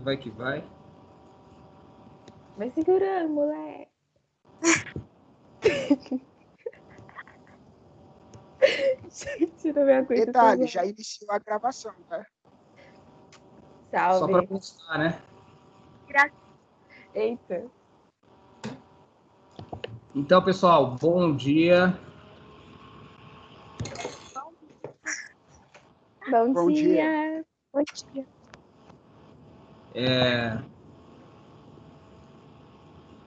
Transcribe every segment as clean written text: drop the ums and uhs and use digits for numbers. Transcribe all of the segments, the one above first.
Vai que vai. Vai segurando, moleque. Tira minha coisa. Detalhe, já iniciou a gravação, tá? Salve. Só para constar, né? Eita. Então, pessoal, bom dia. Bom dia. Bom dia.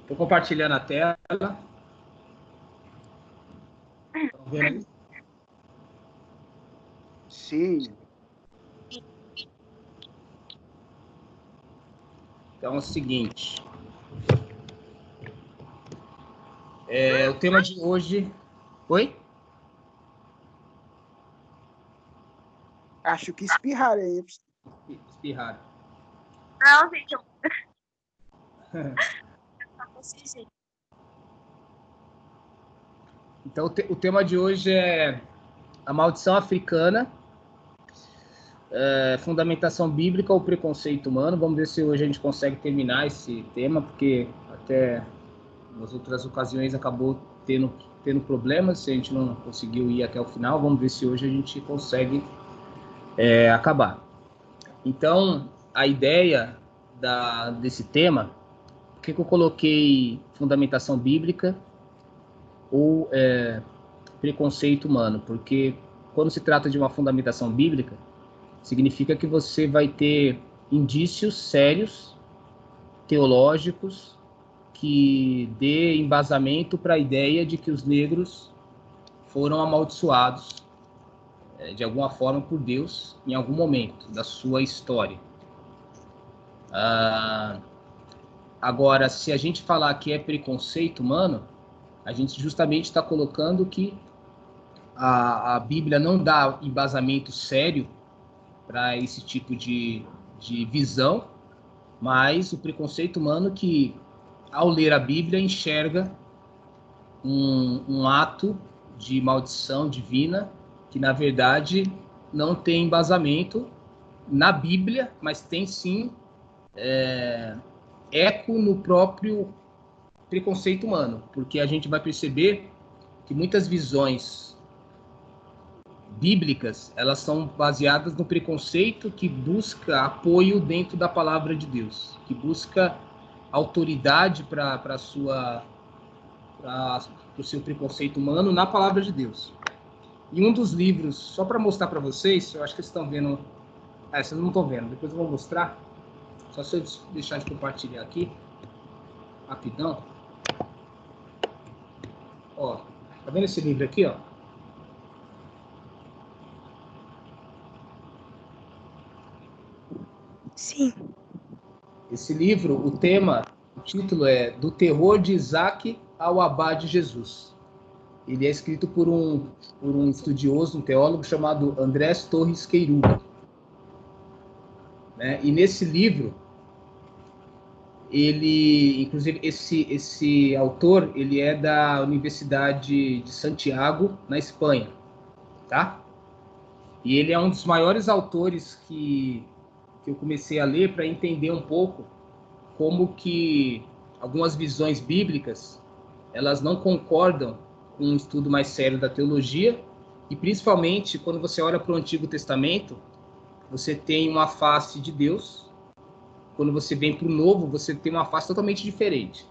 Estou compartilhando a tela. Estão vendo aí? Sim. Então é o seguinte. O tema de hoje... Oi? Acho que espirraram aí. Espirraram. Não, gente, eu Então, o tema de hoje é a maldição africana, fundamentação bíblica ou preconceito humano. Vamos ver se hoje a gente consegue terminar esse tema, porque até nas outras ocasiões acabou tendo problemas, se a gente não conseguiu ir até o final. Vamos ver se hoje a gente consegue acabar. Então, a ideia desse tema, por que eu coloquei fundamentação bíblica ou preconceito humano? Porque quando se trata de uma fundamentação bíblica, significa que você vai ter indícios sérios, teológicos, que dê embasamento para a ideia de que os negros foram amaldiçoados de alguma forma por Deus em algum momento da sua história. Agora, se a gente falar que é preconceito humano, a gente justamente está colocando que a Bíblia não dá embasamento sério para esse tipo de visão, mas o preconceito humano que, ao ler a Bíblia, enxerga um ato de maldição divina que, na verdade, não tem embasamento na Bíblia, mas tem sim eco no próprio preconceito humano, porque a gente vai perceber que muitas visões bíblicas, elas são baseadas no preconceito que busca apoio dentro da palavra de Deus, que busca autoridade para o seu preconceito humano na palavra de Deus. E um dos livros, só para mostrar para vocês, eu acho que vocês estão vendo, vocês não estão vendo, depois eu vou mostrar, só se eu deixar de compartilhar aqui, rapidão. Ó, tá vendo esse livro aqui, ó? Sim. Esse livro, o título é Do Terror de Isaac ao Abá de Jesus. Ele é escrito por um estudioso, um teólogo chamado Andrés Torres Queiruga. Né? E nesse livro, inclusive esse autor, ele é da Universidade de Santiago, na Espanha, tá? E ele é um dos maiores autores que eu comecei a ler para entender um pouco como que algumas visões bíblicas, elas não concordam com um estudo mais sério da teologia, e principalmente quando você olha para o Antigo Testamento, você tem uma face de Deus, quando você vem para o Novo, você tem uma face totalmente diferente.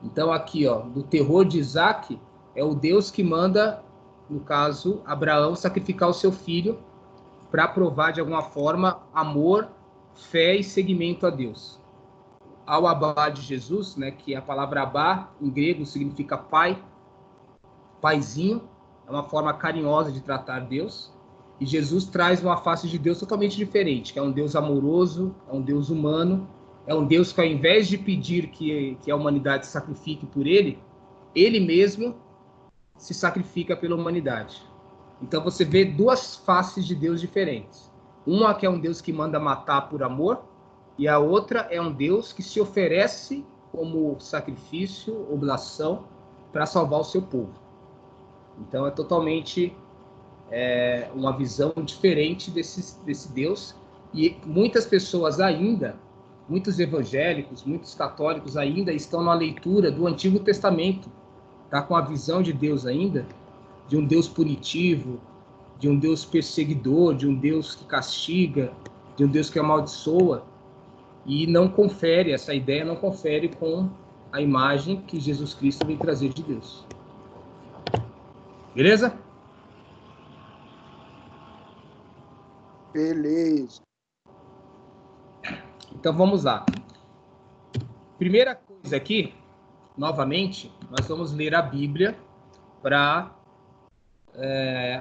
Então aqui, ó, do terror de Isaac, é o Deus que manda, no caso, Abraão sacrificar o seu filho para provar de alguma forma amor, fé e seguimento a Deus. Ao Abá de Jesus, né, que a palavra Abá em grego significa pai, paizinho, é uma forma carinhosa de tratar Deus. E Jesus traz uma face de Deus totalmente diferente, que é um Deus amoroso, é um Deus humano, é um Deus que, ao invés de pedir que a humanidade se sacrifique por ele mesmo se sacrifica pela humanidade. Então você vê duas faces de Deus diferentes. Uma que é um Deus que manda matar por amor, e a outra é um Deus que se oferece como sacrifício, oblação, para salvar o seu povo. Então é totalmente uma visão diferente desse Deus. E muitas pessoas ainda muitos evangélicos, muitos católicos ainda estão na leitura do Antigo Testamento, tá? Com a visão de Deus ainda, de um Deus punitivo, de um Deus perseguidor, de um Deus que castiga, de um Deus que amaldiçoa, e não confere, essa ideia não confere com a imagem que Jesus Cristo vem trazer de Deus. Beleza? Beleza. Então vamos lá. Primeira coisa aqui, novamente, nós vamos ler a Bíblia para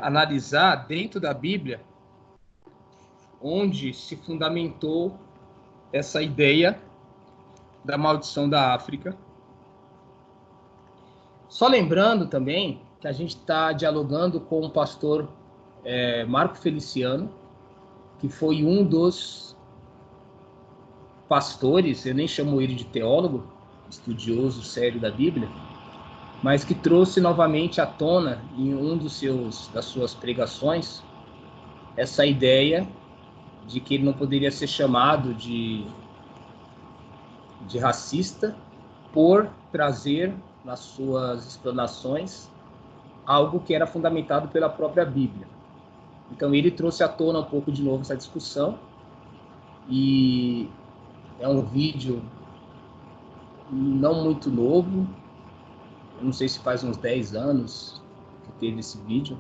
analisar dentro da Bíblia onde se fundamentou essa ideia da maldição da África. Só lembrando também que a gente está dialogando com o pastor Marco Feliciano, que foi um dos pastores, eu nem chamo ele de teólogo, estudioso sério da Bíblia, mas que trouxe novamente à tona em um das suas pregações essa ideia de que ele não poderia ser chamado de racista por trazer nas suas explanações algo que era fundamentado pela própria Bíblia. Então ele trouxe à tona um pouco de novo essa discussão, e é um vídeo não muito novo, eu não sei se faz uns 10 anos que teve esse vídeo,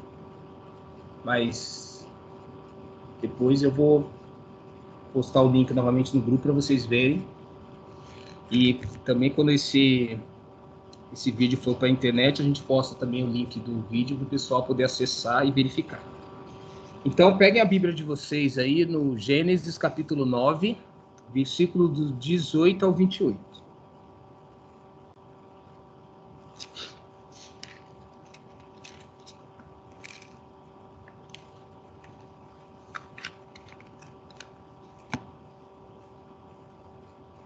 mas depois eu vou postar o link novamente no grupo para vocês verem. E também quando esse vídeo for para a internet, a gente posta também o link do vídeo para o pessoal poder acessar e verificar. Então, peguem a Bíblia de vocês aí no Gênesis capítulo 9, versículo do 18 ao 28.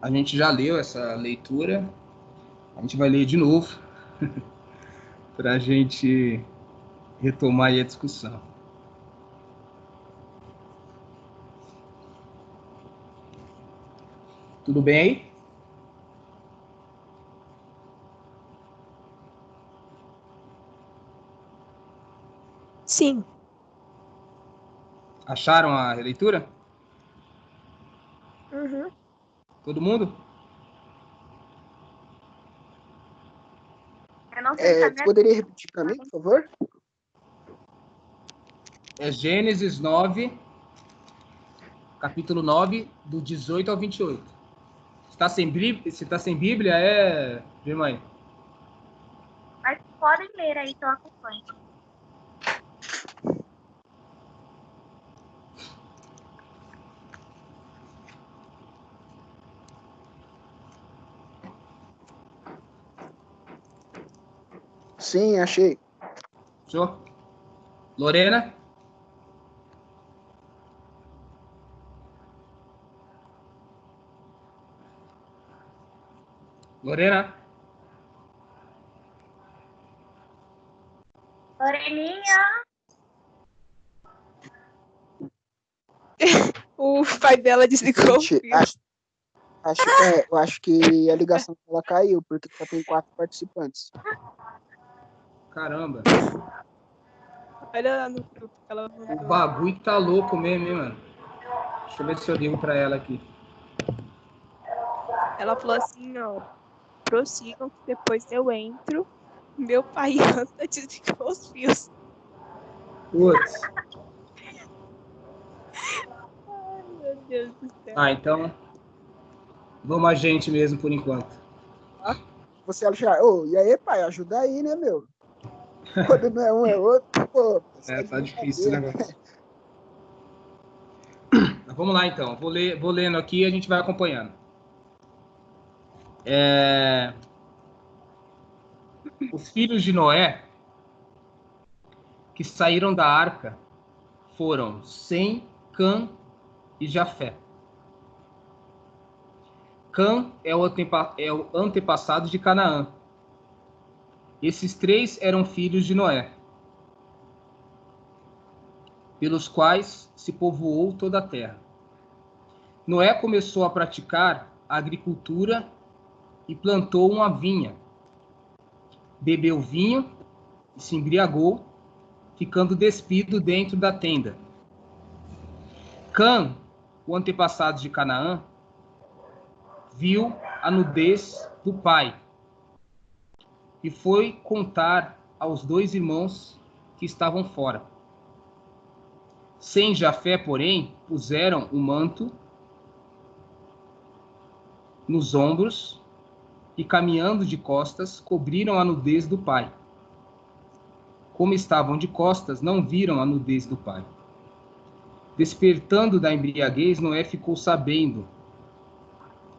A gente já leu essa leitura, a gente vai ler de novo para a gente retomar aí a discussão. Tudo bem aí? Sim. Acharam a leitura? Uhum. Todo mundo? Eu não sei se a Você minha... poderia repetir para mim, por favor? É Gênesis 9, capítulo 9, do 18 ao 28. Se tá sem Bíblia, Germane? Mas podem ler aí que eu acompanho. Sim, achei. Show? Lorena? Lorena? Loreninha, O pai dela desligou o Gente, fio. eu acho que a ligação dela caiu, porque só tem 4 participantes. Caramba. Olha lá no grupo que ela O mandou. bagulho tá louco mesmo, hein, mano? Deixa eu ver se eu ligo pra ela aqui. Ela falou assim, ó, prossigam que depois eu entro. Meu pai anda desligou os fios. Putz. Ai, meu Deus do céu. Ah, então... Vamos a gente mesmo por enquanto. Você já, e aí, pai, ajuda aí, né, meu? Quando não é um, é outro, pô. Tá difícil o negócio. Vamos lá, então. Vou lendo aqui e a gente vai acompanhando. Os filhos de Noé que saíram da arca foram Sem, Cã e Jafé. Cã é o antepassado de Canaã. Esses 3 eram filhos de Noé, pelos quais se povoou toda a terra. Noé começou a praticar a agricultura e plantou uma vinha. Bebeu vinho e se embriagou, ficando despido dentro da tenda. Cã, o antepassado de Canaã, viu a nudez do pai e foi contar aos 2 irmãos que estavam fora. Sem Jafé, porém, puseram o manto nos ombros e, caminhando de costas, cobriram a nudez do pai. Como estavam de costas, não viram a nudez do pai. Despertando da embriaguez, Noé ficou sabendo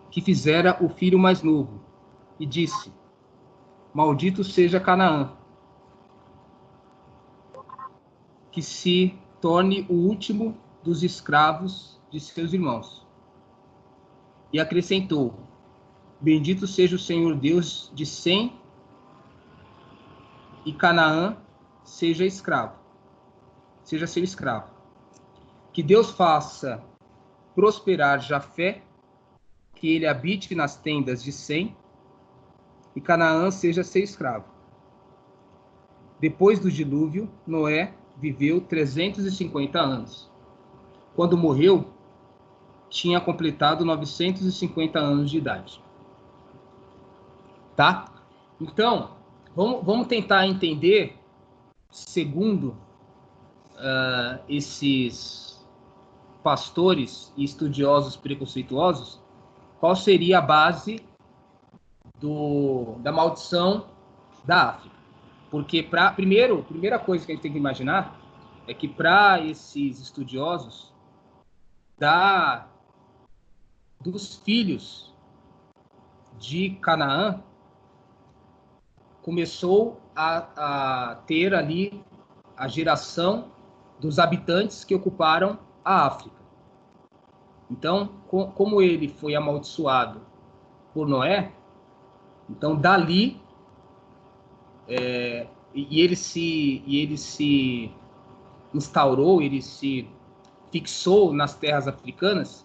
que fizera o filho mais novo e disse: Maldito seja Canaã, que se torne o último dos escravos de seus irmãos. E acrescentou: Bendito seja o Senhor Deus de Sem, e Canaã seja escravo, seja seu escravo. Que Deus faça prosperar Jafé, que ele habite nas tendas de Sem, e Canaã seja seu escravo. Depois do dilúvio, Noé viveu 350 anos. Quando morreu, tinha completado 950 anos de idade. Tá? Então, vamos tentar entender, segundo esses pastores e estudiosos preconceituosos, qual seria a base da maldição da África. Porque, primeira coisa que a gente tem que imaginar é que para esses estudiosos, dos filhos de Canaã, começou a ter ali a geração dos habitantes que ocuparam a África. Então, como ele foi amaldiçoado por Noé, então dali e ele se instaurou, ele se fixou nas terras africanas.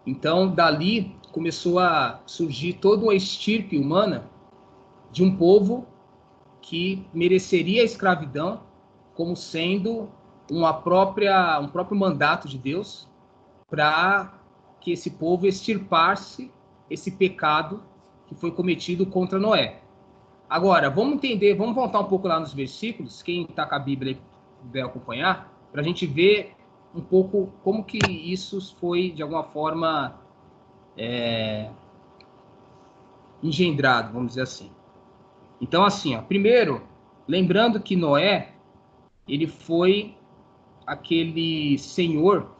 Então, dali começou a surgir toda uma estirpe humana de um povo que mereceria a escravidão como sendo um próprio mandato de Deus para que esse povo extirpasse esse pecado que foi cometido contra Noé. Agora, vamos voltar um pouco lá nos versículos, quem está com a Bíblia vai acompanhar, para a gente ver um pouco como que isso foi, de alguma forma, engendrado, vamos dizer assim. Então, assim, primeiro, lembrando que Noé, ele foi aquele senhor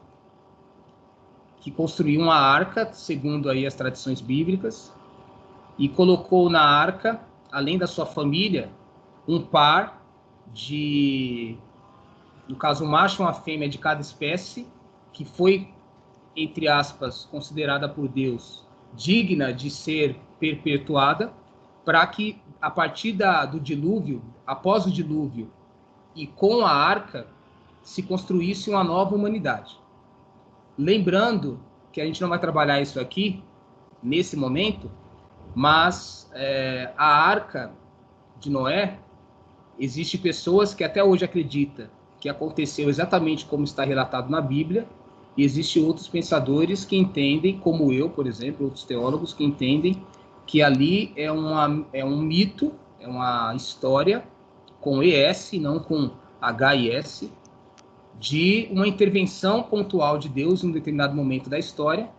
que construiu uma arca, segundo aí as tradições bíblicas, e colocou na arca, além da sua família, um par no caso, um macho e uma fêmea de cada espécie, que foi, entre aspas, considerada por Deus digna de ser perpetuada, para que, a partir do dilúvio, após o dilúvio, e com a arca, se construísse uma nova humanidade. Lembrando que a gente não vai trabalhar isso aqui, nesse momento, mas a arca de Noé, existem pessoas que até hoje acreditam que aconteceu exatamente como está relatado na Bíblia, e existem outros pensadores que entendem, como eu, por exemplo, outros teólogos que entendem que ali é um mito, é uma história com ES, não com HIS, de uma intervenção pontual de Deus em um determinado momento da história,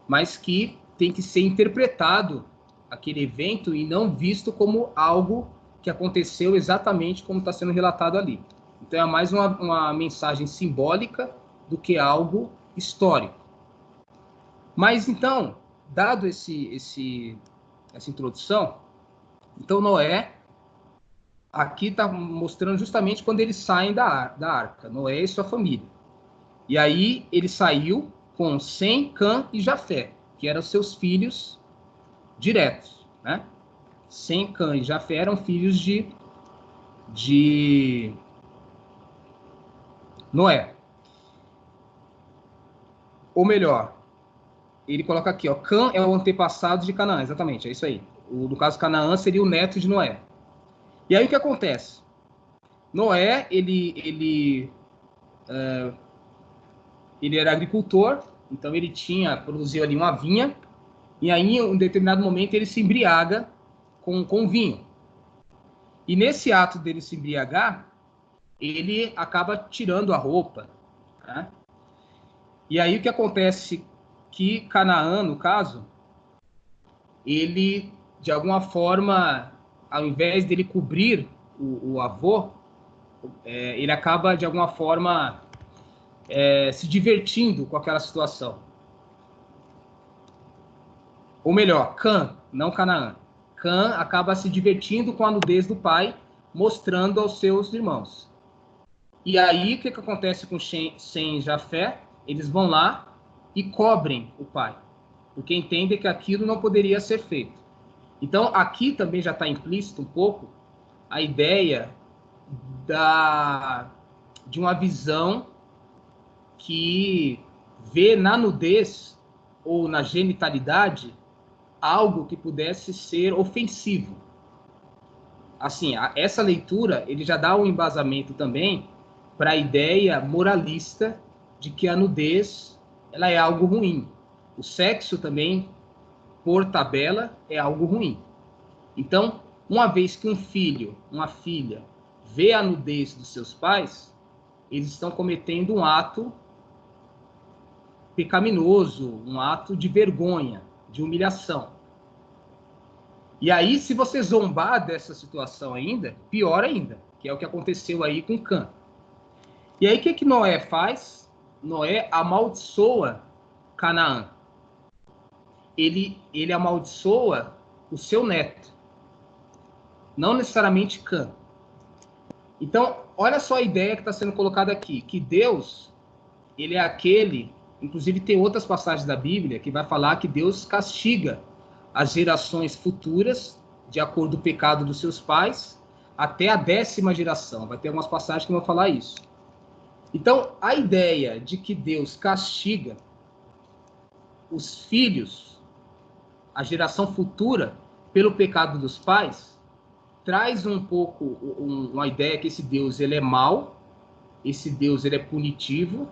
mas que tem que ser interpretado aquele evento e não visto como algo que aconteceu exatamente como está sendo relatado ali. Então é mais uma mensagem simbólica do que algo histórico. Mas então, dado essa introdução, então Noé aqui está mostrando justamente quando eles saem da arca, Noé e sua família. E aí ele saiu com Sem, Cã e Jafé, que eram seus filhos diretos, né? Sem, Cã e Jafé eram filhos de Noé. Ou melhor, ele coloca aqui, ó, Cã é o antepassado de Canaã, exatamente, é isso aí. No caso, Canaã seria o neto de Noé. E aí o que acontece? Noé, ele era agricultor, então ele produziu ali uma vinha, e aí em um determinado momento ele se embriaga com vinho. E nesse ato dele se embriagar, ele acaba tirando a roupa, né? E aí o que acontece que Canaã, no caso, ele, de alguma forma, ao invés dele cobrir o avô, ele acaba, de alguma forma, se divertindo com aquela situação. Ou melhor, Cã, não Canaã. Cã acaba se divertindo com a nudez do pai, mostrando aos seus irmãos. E aí, o que acontece com Sem e Jafé? Eles vão lá e cobrem o pai, porque entendem que aquilo não poderia ser feito. Então, aqui também já está implícito um pouco a ideia de uma visão que vê na nudez ou na genitalidade algo que pudesse ser ofensivo. Assim, essa leitura ele já dá um embasamento também para a ideia moralista de que a nudez ela é algo ruim. O sexo também, por tabela, é algo ruim. Então, uma vez que um filho, uma filha, vê a nudez dos seus pais, eles estão cometendo um ato pecaminoso, um ato de vergonha, de humilhação. E aí, se você zombar dessa situação ainda, pior ainda, que é o que aconteceu aí com Cã. E aí, o que Noé faz? Noé amaldiçoa Canaã. Ele amaldiçoa o seu neto, não necessariamente Cã. Então, olha só a ideia que está sendo colocada aqui, que Deus, ele é aquele, inclusive tem outras passagens da Bíblia que vai falar que Deus castiga as gerações futuras, de acordo com o pecado dos seus pais, até a 10ª geração. Vai ter algumas passagens que vão falar isso. Então, a ideia de que Deus castiga os filhos, a geração futura, pelo pecado dos pais, traz um pouco uma ideia que esse Deus ele é mau, esse Deus ele é punitivo,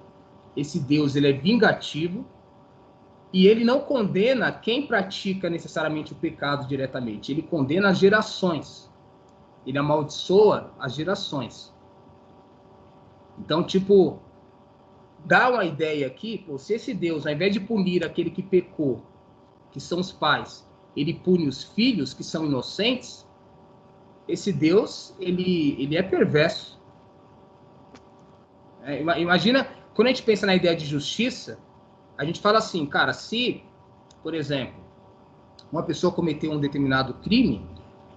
esse Deus ele é vingativo, e ele não condena quem pratica necessariamente o pecado diretamente, ele condena as gerações, ele amaldiçoa as gerações. Então, tipo, dá uma ideia aqui, pô, se esse Deus, ao invés de punir aquele que pecou, que são os pais, ele pune os filhos, que são inocentes, esse Deus, ele é perverso. Imagina, quando a gente pensa na ideia de justiça, a gente fala assim, cara, se, por exemplo, uma pessoa cometeu um determinado crime,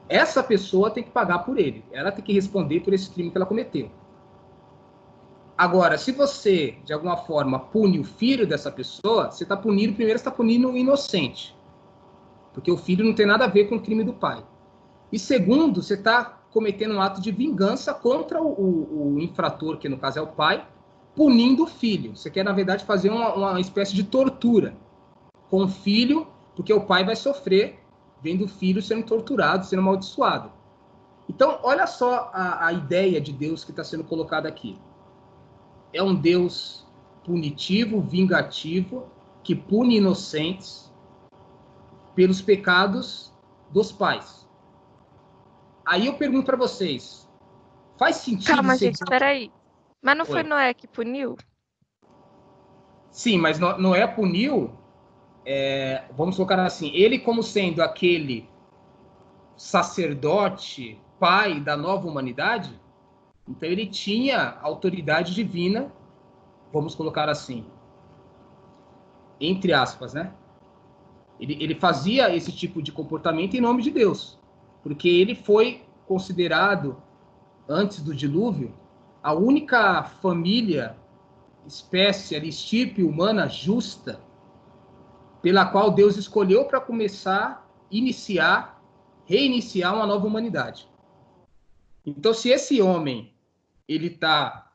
essa pessoa tem que pagar por ele. Ela tem que responder por esse crime que ela cometeu. Agora, se você, de alguma forma, pune o filho dessa pessoa, você está punindo, primeiro você está punindo o inocente. Porque o filho não tem nada a ver com o crime do pai. E segundo, você está cometendo um ato de vingança contra o infrator, que no caso é o pai, punindo o filho. Você quer, na verdade, fazer uma espécie de tortura com o filho, porque o pai vai sofrer vendo o filho sendo torturado, sendo amaldiçoado. Então, olha só a ideia de Deus que está sendo colocada aqui. É um Deus punitivo, vingativo, que pune inocentes pelos pecados dos pais. Aí eu pergunto para vocês, faz sentido... Calma, gente, peraí. Mas não foi Oi. Noé que puniu? Sim, mas Noé puniu, vamos colocar assim, ele como sendo aquele sacerdote, pai da nova humanidade, então ele tinha autoridade divina, vamos colocar assim, entre aspas, né? Ele fazia esse tipo de comportamento em nome de Deus, porque ele foi considerado, antes do dilúvio, a única família, espécie, estirpe humana justa, pela qual Deus escolheu para começar, reiniciar uma nova humanidade. Então, se esse homem, ele está,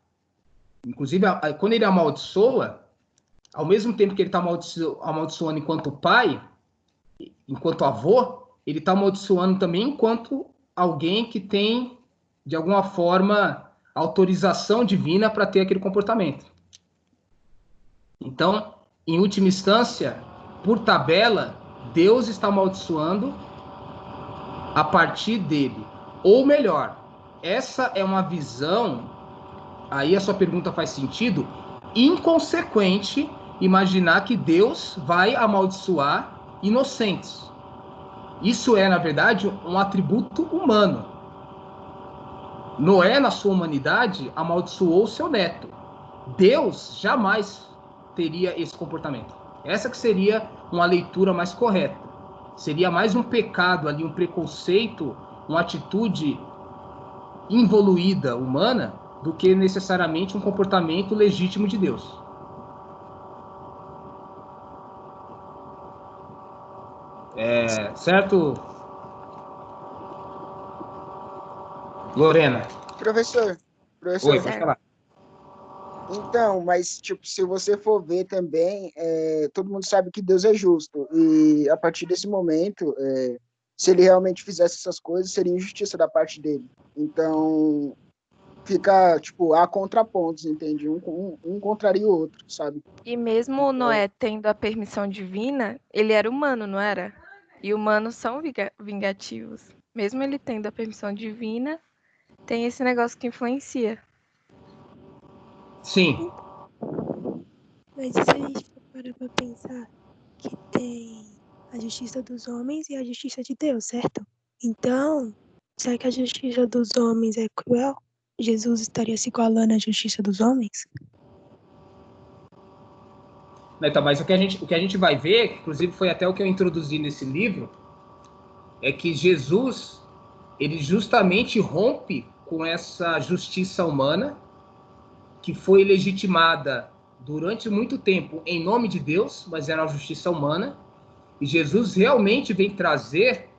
inclusive, quando ele amaldiçoa, ao mesmo tempo que ele está amaldiçoando enquanto pai, enquanto avô, ele está amaldiçoando também enquanto alguém que tem, de alguma forma, autorização divina para ter aquele comportamento. Então, em última instância, por tabela, Deus está amaldiçoando a partir dele. Ou melhor, essa é uma visão, aí a sua pergunta faz sentido, inconsequente imaginar que Deus vai amaldiçoar inocentes. Isso é, na verdade, um atributo humano. Noé, na sua humanidade, amaldiçoou seu neto. Deus jamais teria esse comportamento. Essa que seria uma leitura mais correta. Seria mais um pecado ali, um preconceito, uma atitude involuída humana, do que necessariamente um comportamento legítimo de Deus. Certo, Lorena? Professor, Oi, pode falar. então, mas tipo, se você for ver também, todo mundo sabe que Deus é justo, e a partir desse momento, se ele realmente fizesse essas coisas, seria injustiça da parte dele. Então, fica, tipo, há contrapontos, entende? Um contraria o outro, sabe? E mesmo Noé tendo a permissão divina, ele era humano, não era? E humanos são vingativos. Mesmo ele tendo a permissão divina, tem esse negócio que influencia. Sim. Mas e se a gente for parar pra pensar que tem a justiça dos homens e a justiça de Deus, certo? Então, será que a justiça dos homens é cruel? Jesus estaria se igualando à justiça dos homens? Então, mas o que a gente vai ver, inclusive foi até o que eu introduzi nesse livro, é que Jesus, ele justamente rompe com essa justiça humana que foi legitimada durante muito tempo em nome de Deus, mas era uma justiça humana, e Jesus realmente vem trazer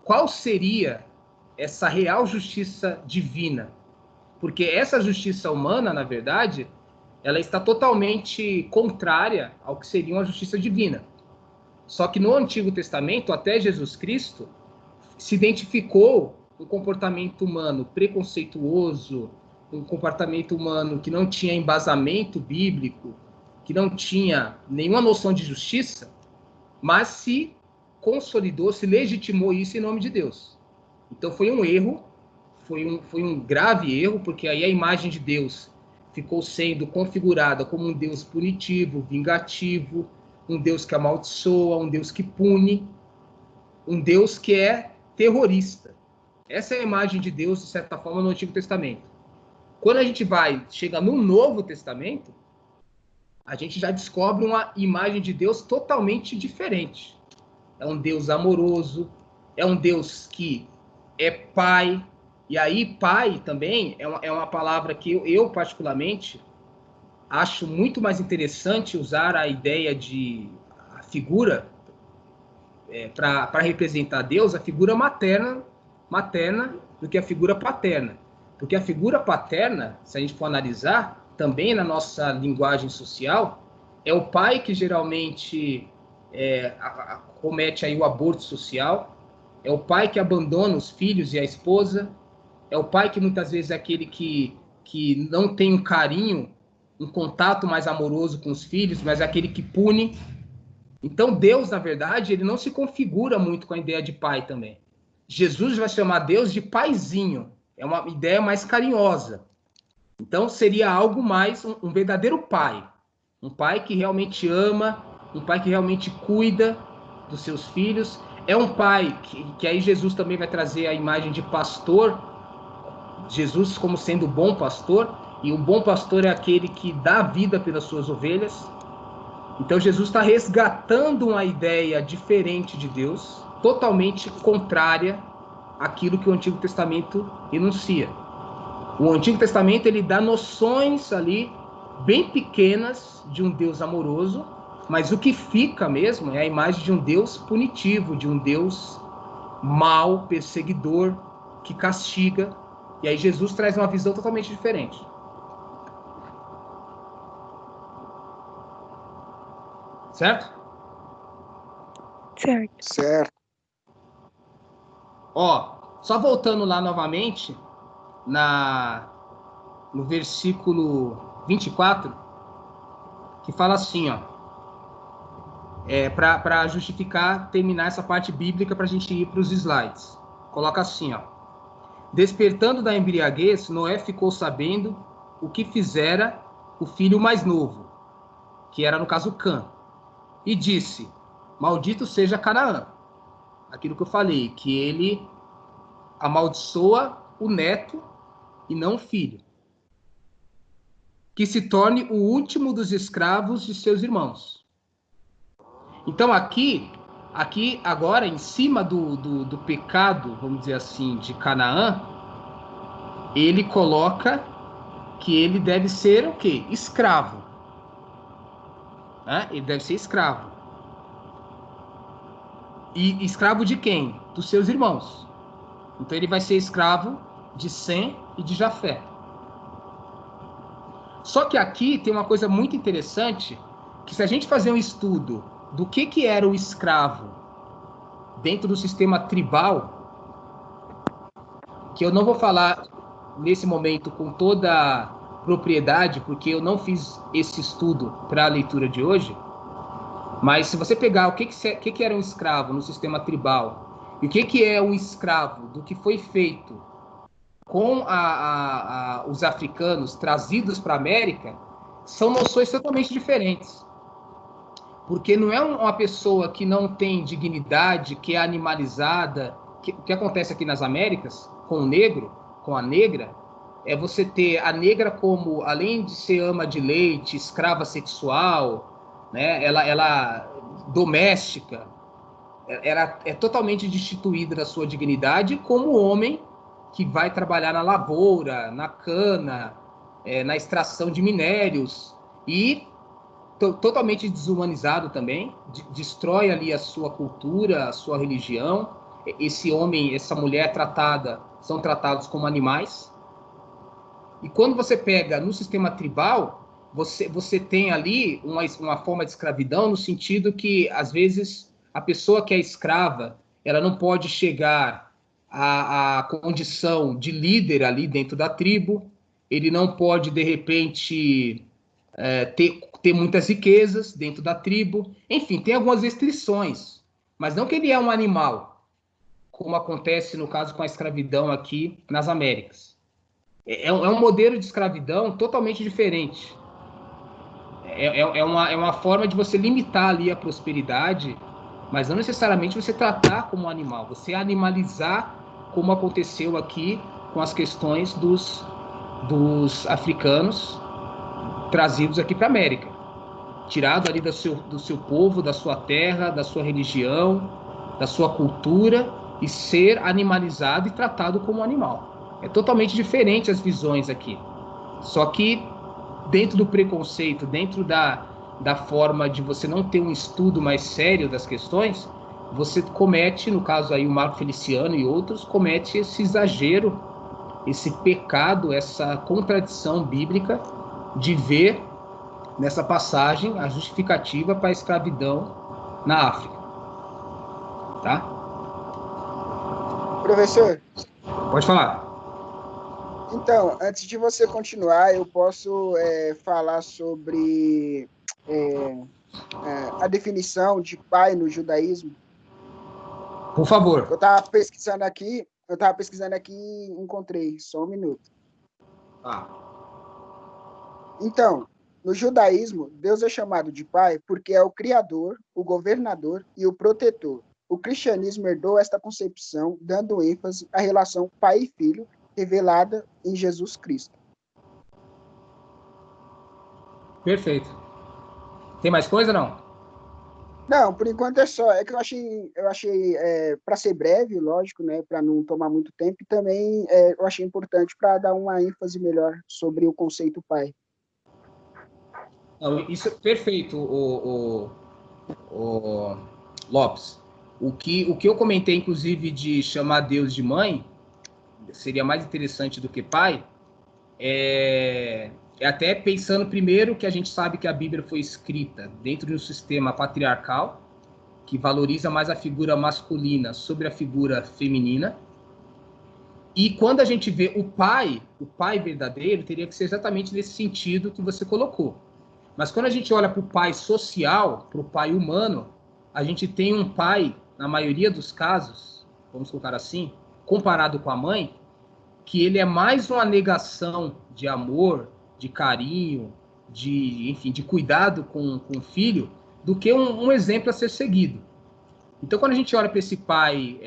qual seria essa real justiça divina. Porque essa justiça humana, na verdade, ela está totalmente contrária ao que seria uma justiça divina. Só que no Antigo Testamento, até Jesus Cristo, se identificou um comportamento humano preconceituoso, um comportamento humano que não tinha embasamento bíblico, que não tinha nenhuma noção de justiça, mas se consolidou, se legitimou isso em nome de Deus. Então foi um erro, foi um grave erro, porque aí a imagem de Deus ficou sendo configurada como um Deus punitivo, vingativo, um Deus que amaldiçoa, um Deus que pune, um Deus que é terrorista. Essa é a imagem de Deus, de certa forma, no Antigo Testamento. Quando a gente chega no Novo Testamento, a gente já descobre uma imagem de Deus totalmente diferente. É um Deus amoroso, é um Deus que é pai, e aí pai também é uma palavra que eu particularmente acho muito mais interessante usar a ideia de a figura para representar Deus, a figura materna do que a figura paterna. Porque a figura paterna, se a gente for analisar, também na nossa linguagem social, é o pai que geralmente comete aí o aborto social, é o pai que abandona os filhos e a esposa, é o pai que muitas vezes é aquele que não tem um carinho, um contato mais amoroso com os filhos, mas é aquele que pune. Então Deus, na verdade, ele não se configura muito com a ideia de pai também. Jesus vai chamar Deus de paizinho, é uma ideia mais carinhosa. Então seria algo mais um verdadeiro pai, um pai que realmente ama, um pai que realmente cuida dos seus filhos. É um pai que aí Jesus também vai trazer a imagem de pastor, Jesus como sendo o bom pastor, e o bom pastor é aquele que dá vida pelas suas ovelhas. Então Jesus está resgatando uma ideia diferente de Deus, totalmente contrária àquilo que o Antigo Testamento enuncia. O Antigo Testamento ele dá noções ali bem pequenas de um Deus amoroso, mas o que fica mesmo é a imagem de um Deus punitivo, de um Deus mau, perseguidor, que castiga. E aí Jesus traz uma visão totalmente diferente. Certo? Certo. Certo. Ó, só voltando lá novamente, no versículo 24, que fala assim, ó, para justificar, terminar essa parte bíblica para a gente ir para os slides. Coloca assim, ó. Despertando da embriaguez, Noé ficou sabendo o que fizera o filho mais novo, que era, no caso, Cã, e disse, maldito seja Canaã. Aquilo que eu falei, que ele amaldiçoa o neto e não o filho. Que se torne o último dos escravos de seus irmãos. Então aqui agora, em cima do pecado, vamos dizer assim, de Canaã, ele coloca que ele deve ser o quê? Escravo. Né? Ele deve ser escravo. E escravo de quem? Dos seus irmãos. Então ele vai ser escravo de Sem e de Jafé. Só que aqui tem uma coisa muito interessante, que se a gente fazer um estudo do que era o escravo dentro do sistema tribal, que eu não vou falar nesse momento com toda a propriedade, porque eu não fiz esse estudo para a leitura de hoje, mas se você pegar o que era um escravo no sistema tribal e o que é um escravo do que foi feito com os africanos trazidos para a América, são noções totalmente diferentes. Porque não é uma pessoa que não tem dignidade, que é animalizada. O que acontece aqui nas Américas, com o negro, com a negra, é você ter a negra como, além de ser ama de leite, escrava sexual, né, ela doméstica, ela é totalmente destituída da sua dignidade, como o homem que vai trabalhar na lavoura, na cana, na extração de minérios, e totalmente desumanizado também, destrói ali a sua cultura, a sua religião. Esse homem, essa mulher são tratados como animais. E quando você pega no sistema tribal, você tem ali uma forma de escravidão no sentido que, às vezes, a pessoa que é escrava, ela não pode chegar à condição de líder ali dentro da tribo, ele não pode, de repente, ter muitas riquezas dentro da tribo. Enfim, tem algumas restrições, mas não que ele é um animal, como acontece no caso com a escravidão aqui nas Américas. É um modelo de escravidão totalmente diferente. É uma forma de você limitar ali a prosperidade, mas não necessariamente você tratar como um animal, você animalizar, como aconteceu aqui com as questões dos africanos trazidos aqui para a América. Tirado ali do seu povo, da sua terra, da sua religião, da sua cultura, e ser animalizado e tratado como animal. É totalmente diferente as visões aqui. Só que dentro do preconceito, dentro da forma de você não ter um estudo mais sério das questões, você comete, no caso aí o Marco Feliciano e outros, comete esse exagero, esse pecado, essa contradição bíblica de ver nessa passagem a justificativa para a escravidão na África. Tá? Professor? Pode falar. Então, antes de você continuar, eu posso falar sobre a definição de pai no judaísmo? Por favor. Eu estava pesquisando aqui e encontrei. Só um minuto. Então, no judaísmo, Deus é chamado de pai porque é o criador, o governador e o protetor. O cristianismo herdou esta concepção, dando ênfase à relação pai e filho, revelada em Jesus Cristo. Perfeito. Tem mais coisa, não? Não, por enquanto é só. É que eu achei para ser breve, lógico, né, para não tomar muito tempo, e também eu achei importante para dar uma ênfase melhor sobre o conceito pai. Não, isso é perfeito, o Lopes. O que eu comentei, inclusive, de chamar Deus de mãe, seria mais interessante do que pai, É até pensando primeiro que a gente sabe que a Bíblia foi escrita dentro de um sistema patriarcal, que valoriza mais a figura masculina sobre a figura feminina. E quando a gente vê o pai verdadeiro, teria que ser exatamente nesse sentido que você colocou. Mas quando a gente olha para o pai social, para o pai humano, a gente tem um pai, na maioria dos casos, vamos colocar assim, comparado com a mãe, que ele é mais uma negação de amor, de carinho, enfim, de cuidado com o filho, do que um exemplo a ser seguido. Então, quando a gente olha para esse pai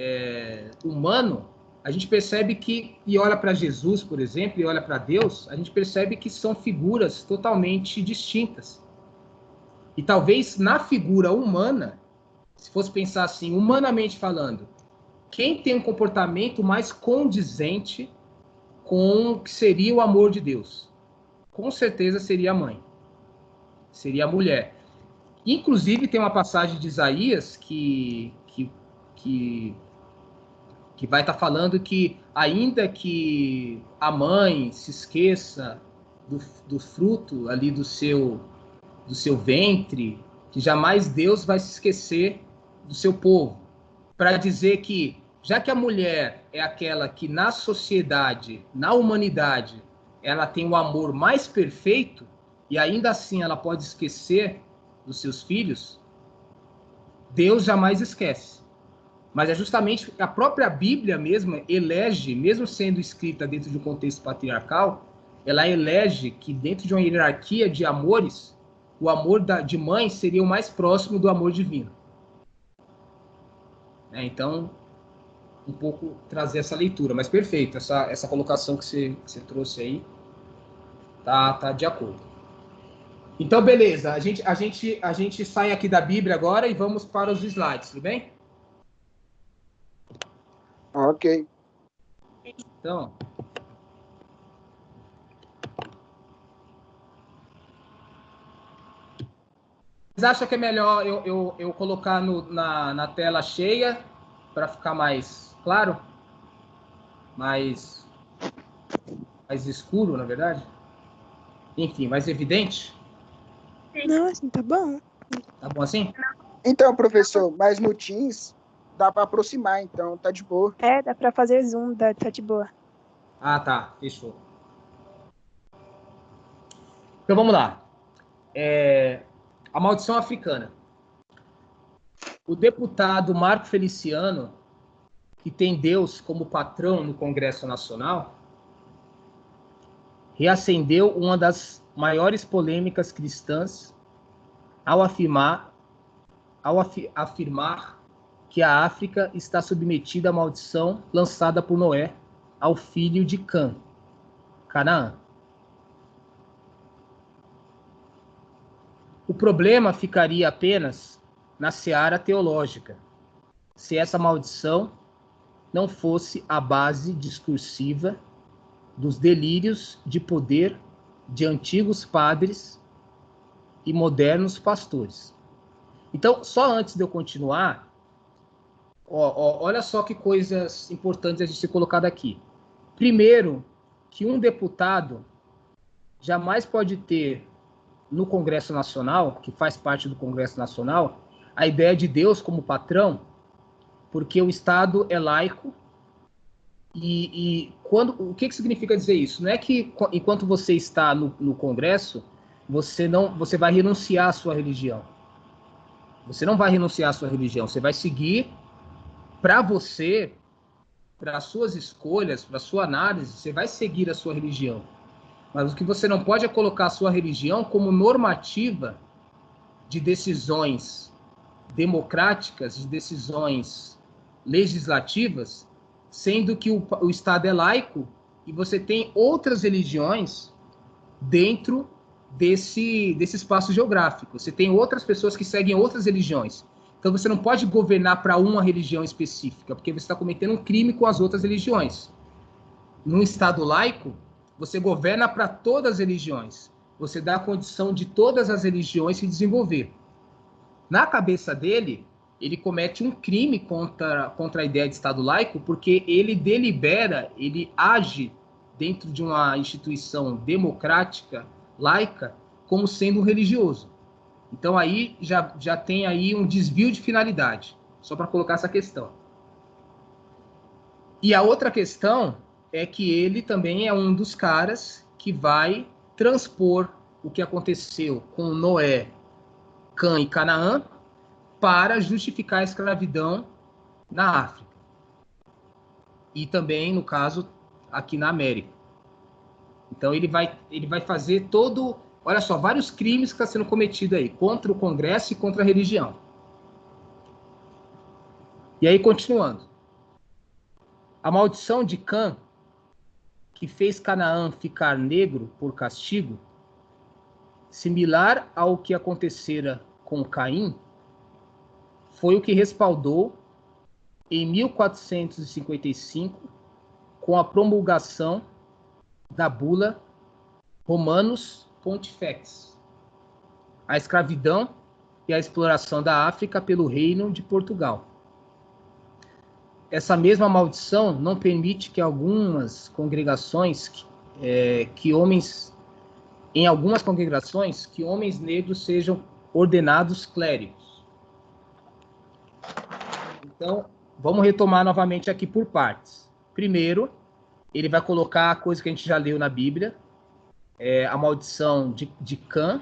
humano, a gente percebe que, e olha para Jesus, por exemplo, e olha para Deus, a gente percebe que são figuras totalmente distintas. E talvez na figura humana, se fosse pensar assim, humanamente falando, quem tem um comportamento mais condizente com o que seria o amor de Deus? Com certeza seria a mãe, seria a mulher. Inclusive, tem uma passagem de Isaías que vai estar falando que, ainda que a mãe se esqueça do fruto ali do seu ventre, que jamais Deus vai se esquecer do seu povo. Para dizer que, já que a mulher é aquela que na sociedade, na humanidade, ela tem o amor mais perfeito, e ainda assim ela pode esquecer dos seus filhos, Deus jamais esquece. Mas é justamente a própria Bíblia mesma elege, mesmo sendo escrita dentro de um contexto patriarcal, ela elege que dentro de uma hierarquia de amores, o amor de mãe seria o mais próximo do amor divino. Então, um pouco trazer essa leitura, mas perfeito, essa colocação que você trouxe aí, tá de acordo. Então, beleza, a gente sai aqui da Bíblia agora e vamos para os slides, tudo bem? Ok. Então, vocês acham que é melhor eu colocar na tela cheia para ficar mais claro? Mais escuro, na verdade? Enfim, mais evidente? Não, assim, tá bom. Tá bom assim? Então, professor, mas no Teams dá para aproximar, então tá de boa. Dá pra fazer zoom, tá de boa. Ah, tá. Fechou. Então, vamos lá. A maldição africana. O deputado Marco Feliciano, que tem Deus como patrão no Congresso Nacional, reacendeu uma das maiores polêmicas cristãs ao afirmar que a África está submetida à maldição lançada por Noé ao filho de Canaã. O problema ficaria apenas na seara teológica, se essa maldição não fosse a base discursiva dos delírios de poder de antigos padres e modernos pastores. Então, só antes de eu continuar, olha só que coisas importantes a gente ter colocado aqui. Primeiro, que um deputado jamais pode ter no Congresso Nacional, que faz parte do Congresso Nacional, a ideia de Deus como patrão, porque o Estado é laico. O que significa dizer isso? Não é que enquanto você está no Congresso, você vai renunciar à sua religião. Você não vai renunciar à sua religião, você vai seguir para você, para as suas escolhas, para a sua análise, você vai seguir a sua religião. Mas o que você não pode é colocar a sua religião como normativa de decisões democráticas, de decisões legislativas, sendo que o Estado é laico e você tem outras religiões dentro desse espaço geográfico. Você tem outras pessoas que seguem outras religiões. Então você não pode governar para uma religião específica, porque você está cometendo um crime com as outras religiões. Num Estado laico, você governa para todas as religiões. Você dá a condição de todas as religiões se desenvolver. Na cabeça dele, ele comete um crime contra a ideia de Estado laico, porque ele delibera, ele age dentro de uma instituição democrática, laica como sendo um religioso. Então aí já tem aí um desvio de finalidade, só para colocar essa questão. E a outra questão é que ele também é um dos caras que vai transpor o que aconteceu com Noé, Cã e Canaã para justificar a escravidão na África. E também, no caso, aqui na América. Então ele vai fazer todo... Olha só, vários crimes que estão sendo cometidos aí, contra o Congresso e contra a religião. E aí, continuando. A maldição de Cã, que fez Canaã ficar negro por castigo, similar ao que acontecera com Caim, foi o que respaldou, em 1455, com a promulgação da bula Romanus Pontifex, a escravidão e a exploração da África pelo Reino de Portugal. Essa mesma maldição não permite que algumas congregações, em algumas congregações, que homens negros sejam ordenados clérigos. Então, vamos retomar novamente aqui por partes. Primeiro, ele vai colocar a coisa que a gente já leu na Bíblia, a maldição de Cã,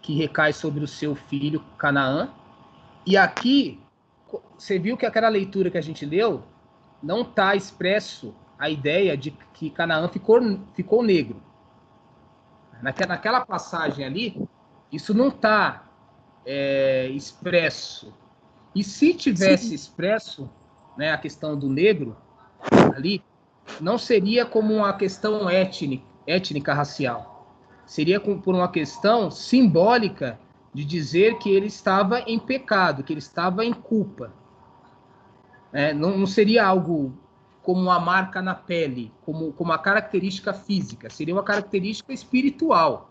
que recai sobre o seu filho Canaã. E aqui, você viu que aquela leitura que a gente leu, não está expresso a ideia de que Canaã ficou negro. Naquela passagem ali, isso não está expresso. E se tivesse expresso, né, a questão do negro ali, não seria como uma questão étnica racial. Seria por uma questão simbólica de dizer que ele estava em pecado, que ele estava em culpa. Não seria algo como uma marca na pele, como uma característica física. Seria uma característica espiritual,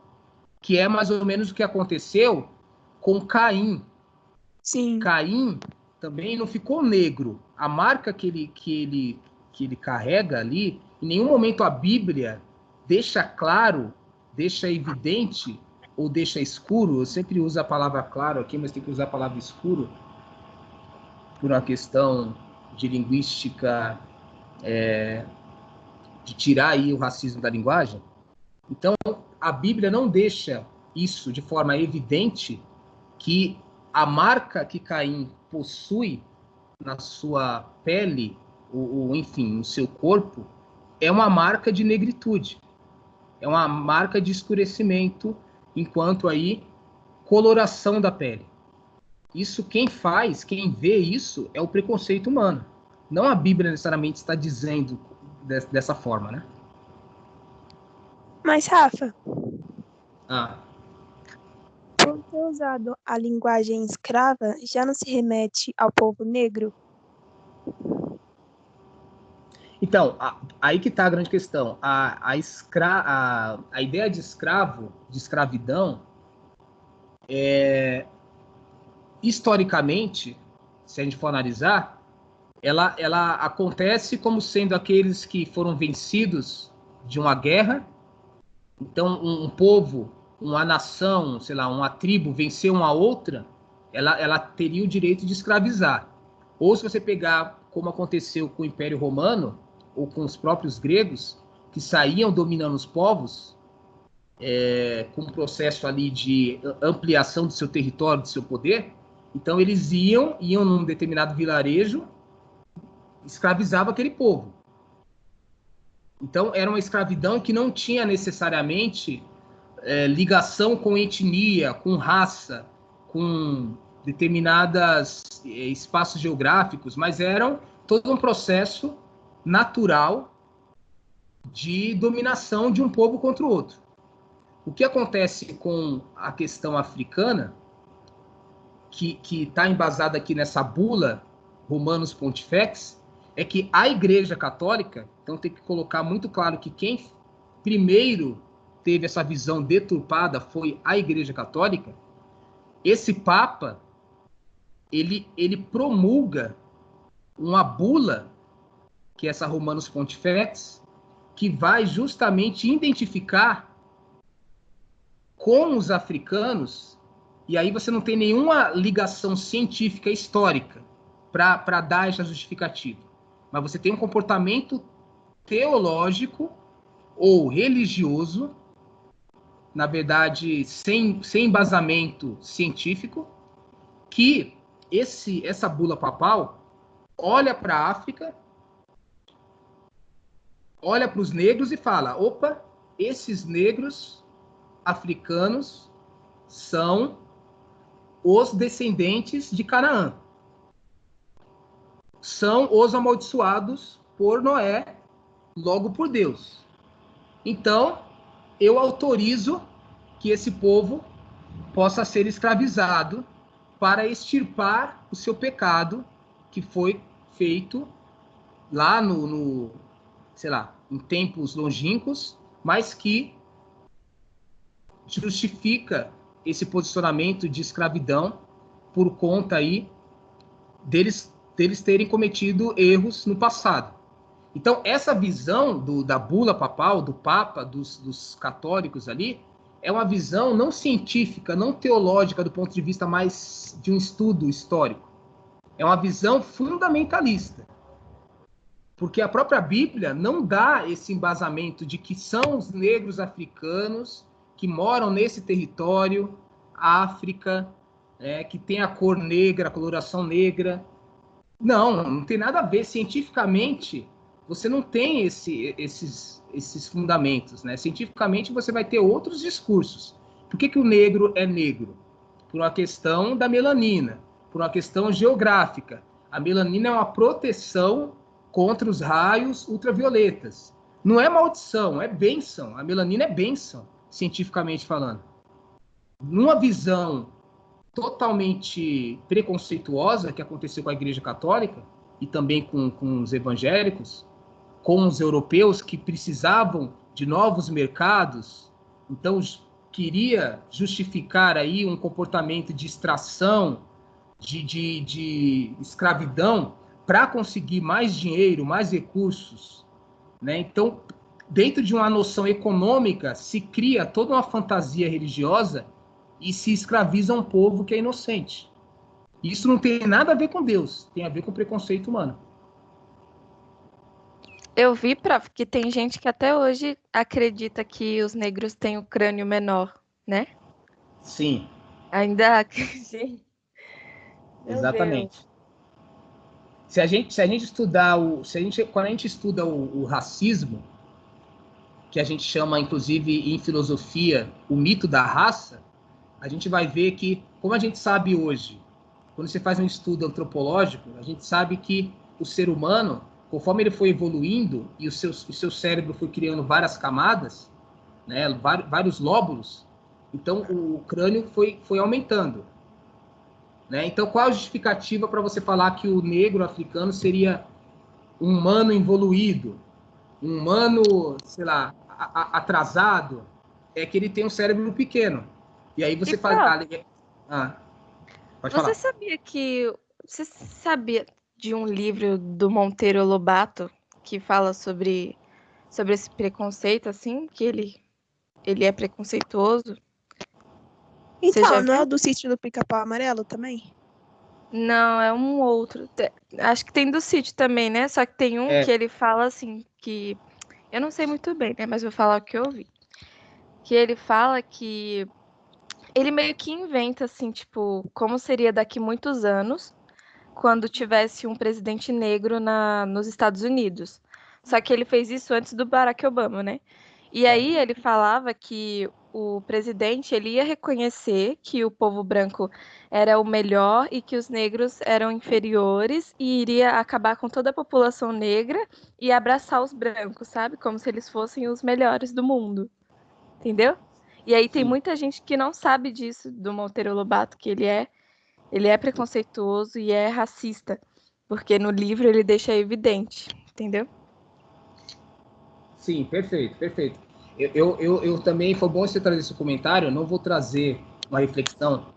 que é mais ou menos o que aconteceu com Caim. Sim. Caim também não ficou negro. A marca que ele carrega ali, em nenhum momento a Bíblia deixa claro, deixa evidente ou deixa escuro. Eu sempre uso a palavra claro aqui, mas tem que usar a palavra escuro por uma questão de linguística, de tirar aí o racismo da linguagem. Então, a Bíblia não deixa isso de forma evidente, que a marca que Caim possui na sua pele, ou enfim, no seu corpo, é uma marca de negritude. É uma marca de escurecimento, enquanto aí, coloração da pele. Isso quem vê isso, é o preconceito humano. Não a Bíblia necessariamente está dizendo dessa forma, né? Mas, Rafa, por ter usado a linguagem escrava, já não se remete ao povo negro? Então, aí que está a grande questão. A ideia de escravo, de escravidão, historicamente, se a gente for analisar, ela acontece como sendo aqueles que foram vencidos de uma guerra. Então, um povo, uma nação, sei lá, uma tribo venceu uma outra, ela teria o direito de escravizar. Ou se você pegar como aconteceu com o Império Romano, ou com os próprios gregos, que saíam dominando os povos, com um processo ali de ampliação do seu território, do seu poder. Então eles iam num determinado vilarejo, escravizavam aquele povo. Então era uma escravidão que não tinha necessariamente ligação com etnia, com raça, com determinados espaços geográficos, mas eram todo um processo natural de dominação de um povo contra o outro. O que acontece com a questão africana, que está embasada aqui nessa bula Romanus Pontifex, é que a Igreja Católica, então tem que colocar muito claro que quem primeiro teve essa visão deturpada foi a Igreja Católica. Esse Papa, ele promulga uma bula, que é essa Romanus Pontifex, que vai justamente identificar com os africanos, e aí você não tem nenhuma ligação científica histórica para dar essa justificativa. Mas você tem um comportamento teológico ou religioso, na verdade, sem embasamento científico, que essa bula papal olha para a África, olha para os negros e fala: opa, esses negros africanos são os descendentes de Canaã. São os amaldiçoados por Noé, logo por Deus. Então, eu autorizo que esse povo possa ser escravizado para extirpar o seu pecado que foi feito lá sei lá, em tempos longínquos, mas que justifica esse posicionamento de escravidão por conta aí deles terem cometido erros no passado. Então, essa visão da bula papal, do Papa, dos católicos ali, é uma visão não científica, não teológica do ponto de vista mais de um estudo histórico. É uma visão fundamentalista. Porque a própria Bíblia não dá esse embasamento de que são os negros africanos que moram nesse território, África, que tem a cor negra, a coloração negra. Não tem nada a ver. Cientificamente, você não tem esses fundamentos, né? Cientificamente, você vai ter outros discursos. Por que o negro é negro? Por uma questão da melanina, por uma questão geográfica. A melanina é uma proteção contra os raios ultravioletas. Não é maldição, é bênção. A melanina é bênção, cientificamente falando. Numa visão totalmente preconceituosa que aconteceu com a Igreja Católica e também com os evangélicos, com os europeus que precisavam de novos mercados, então queria justificar aí um comportamento de extração, de escravidão, para conseguir mais dinheiro, mais recursos, né? Então, dentro de uma noção econômica, se cria toda uma fantasia religiosa e se escraviza um povo que é inocente. Isso não tem nada a ver com Deus, tem a ver com preconceito humano. Eu vi, prof, que tem gente que até hoje acredita que os negros têm o crânio menor, né? Sim. Ainda acredito. Exatamente. Se a gente estudar quando a gente estuda o racismo, que a gente chama, inclusive, em filosofia, o mito da raça, a gente vai ver que, como a gente sabe hoje, quando você faz um estudo antropológico, a gente sabe que o ser humano, conforme ele foi evoluindo e o seu cérebro foi criando várias camadas, né, vários lóbulos, então o crânio foi aumentando. Né? Então, qual a justificativa para você falar que o negro africano seria um humano evoluído, um humano, sei lá, atrasado? É que ele tem um cérebro pequeno. E aí você fala... pode falar. Você sabia de um livro do Monteiro Lobato que fala sobre esse preconceito, assim, que ele é preconceituoso? Então, não é o do Sítio do Pica-Pau Amarelo também? Não, é um outro. Acho que tem do Sítio também, né? Só que tem um que ele fala assim, que... Eu não sei muito bem, né? Mas vou falar o que eu ouvi. Que ele fala que... Ele meio que inventa, assim, tipo, como seria daqui muitos anos, quando tivesse um presidente negro nos Estados Unidos. Só que ele fez isso antes do Barack Obama, né? E aí ele falava que o presidente ele ia reconhecer que o povo branco era o melhor e que os negros eram inferiores e iria acabar com toda a população negra e abraçar os brancos, sabe? Como se eles fossem os melhores do mundo. Entendeu? E aí tem muita gente que não sabe disso, do Monteiro Lobato, que ele é preconceituoso e é racista, porque no livro ele deixa evidente, entendeu? Sim, perfeito. Eu também, foi bom você trazer esse comentário, eu não vou trazer uma reflexão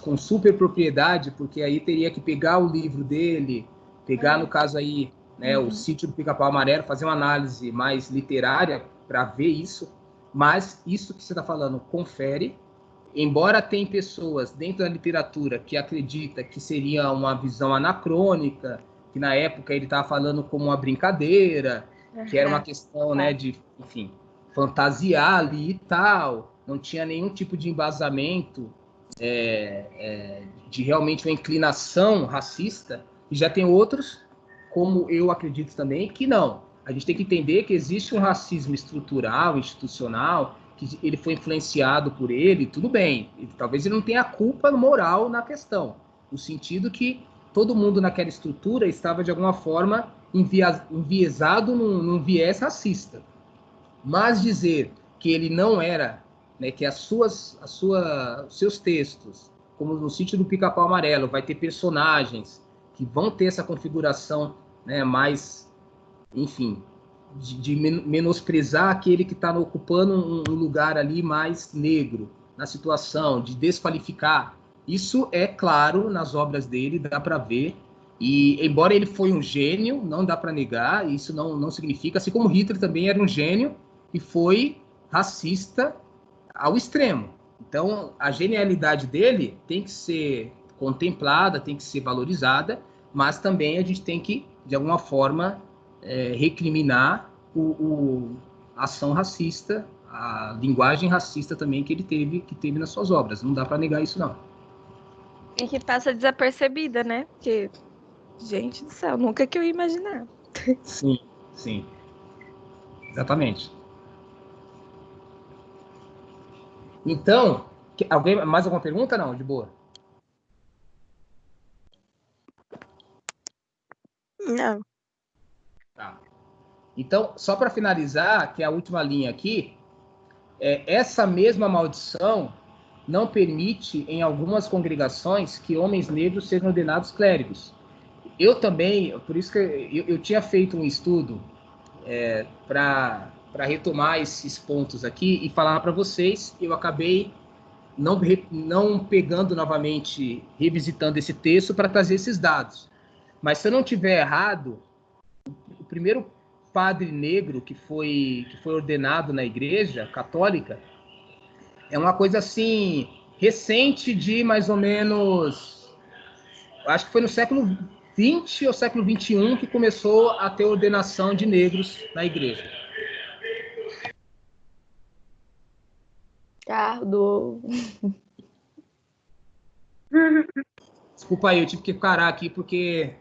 com super propriedade, porque aí teria que pegar o livro dele, pegar, no caso aí, né, o Sítio do Pica-Pau Amarelo, fazer uma análise mais literária para ver isso, mas isso que você está falando, confere, embora tem pessoas dentro da literatura que acreditam que seria uma visão anacrônica, que na época ele estava falando como uma brincadeira, que era uma questão, né, de, enfim, fantasiar ali e tal, não tinha nenhum tipo de embasamento de realmente uma inclinação racista, e já tem outros, como eu acredito também, que não. A gente tem que entender que existe um racismo estrutural, institucional, que ele foi influenciado por ele, tudo bem. Talvez ele não tenha culpa moral na questão, no sentido que todo mundo naquela estrutura estava, de alguma forma, enviesado num viés racista. Mas dizer que ele não era, né, que seus textos, como no Sítio do Pica-Pau Amarelo, vai ter personagens que vão ter essa configuração, né, mais, enfim, de menosprezar aquele que está ocupando um lugar ali mais negro na situação, de desqualificar. Isso é claro nas obras dele, dá para ver. E, embora ele foi um gênio, não dá para negar, isso não significa, assim como Hitler também era um gênio e foi racista ao extremo. Então, a genialidade dele tem que ser contemplada, tem que ser valorizada, mas também a gente tem que, de alguma forma, recriminar a ação racista, a linguagem racista também que teve nas suas obras. Não dá para negar isso, não. E que passa desapercebida, né? Porque, gente do céu, nunca que eu ia imaginar. Sim, sim. Exatamente. Então, mais alguma pergunta? Não, de boa. Não. Tá. Então, só para finalizar, que é a última linha aqui, essa mesma maldição não permite, em algumas congregações, que homens negros sejam ordenados clérigos. Eu também, por isso que eu tinha feito um estudo para retomar esses pontos aqui e falar para vocês, eu acabei não pegando novamente, revisitando esse texto para trazer esses dados. Mas se eu não tiver errado, o primeiro padre negro que foi ordenado na igreja católica é uma coisa assim recente, de mais ou menos, acho que foi no século 20 ou século 21 que começou a ter ordenação de negros na igreja. Cardo. Desculpa aí, eu tive que parar aqui porque...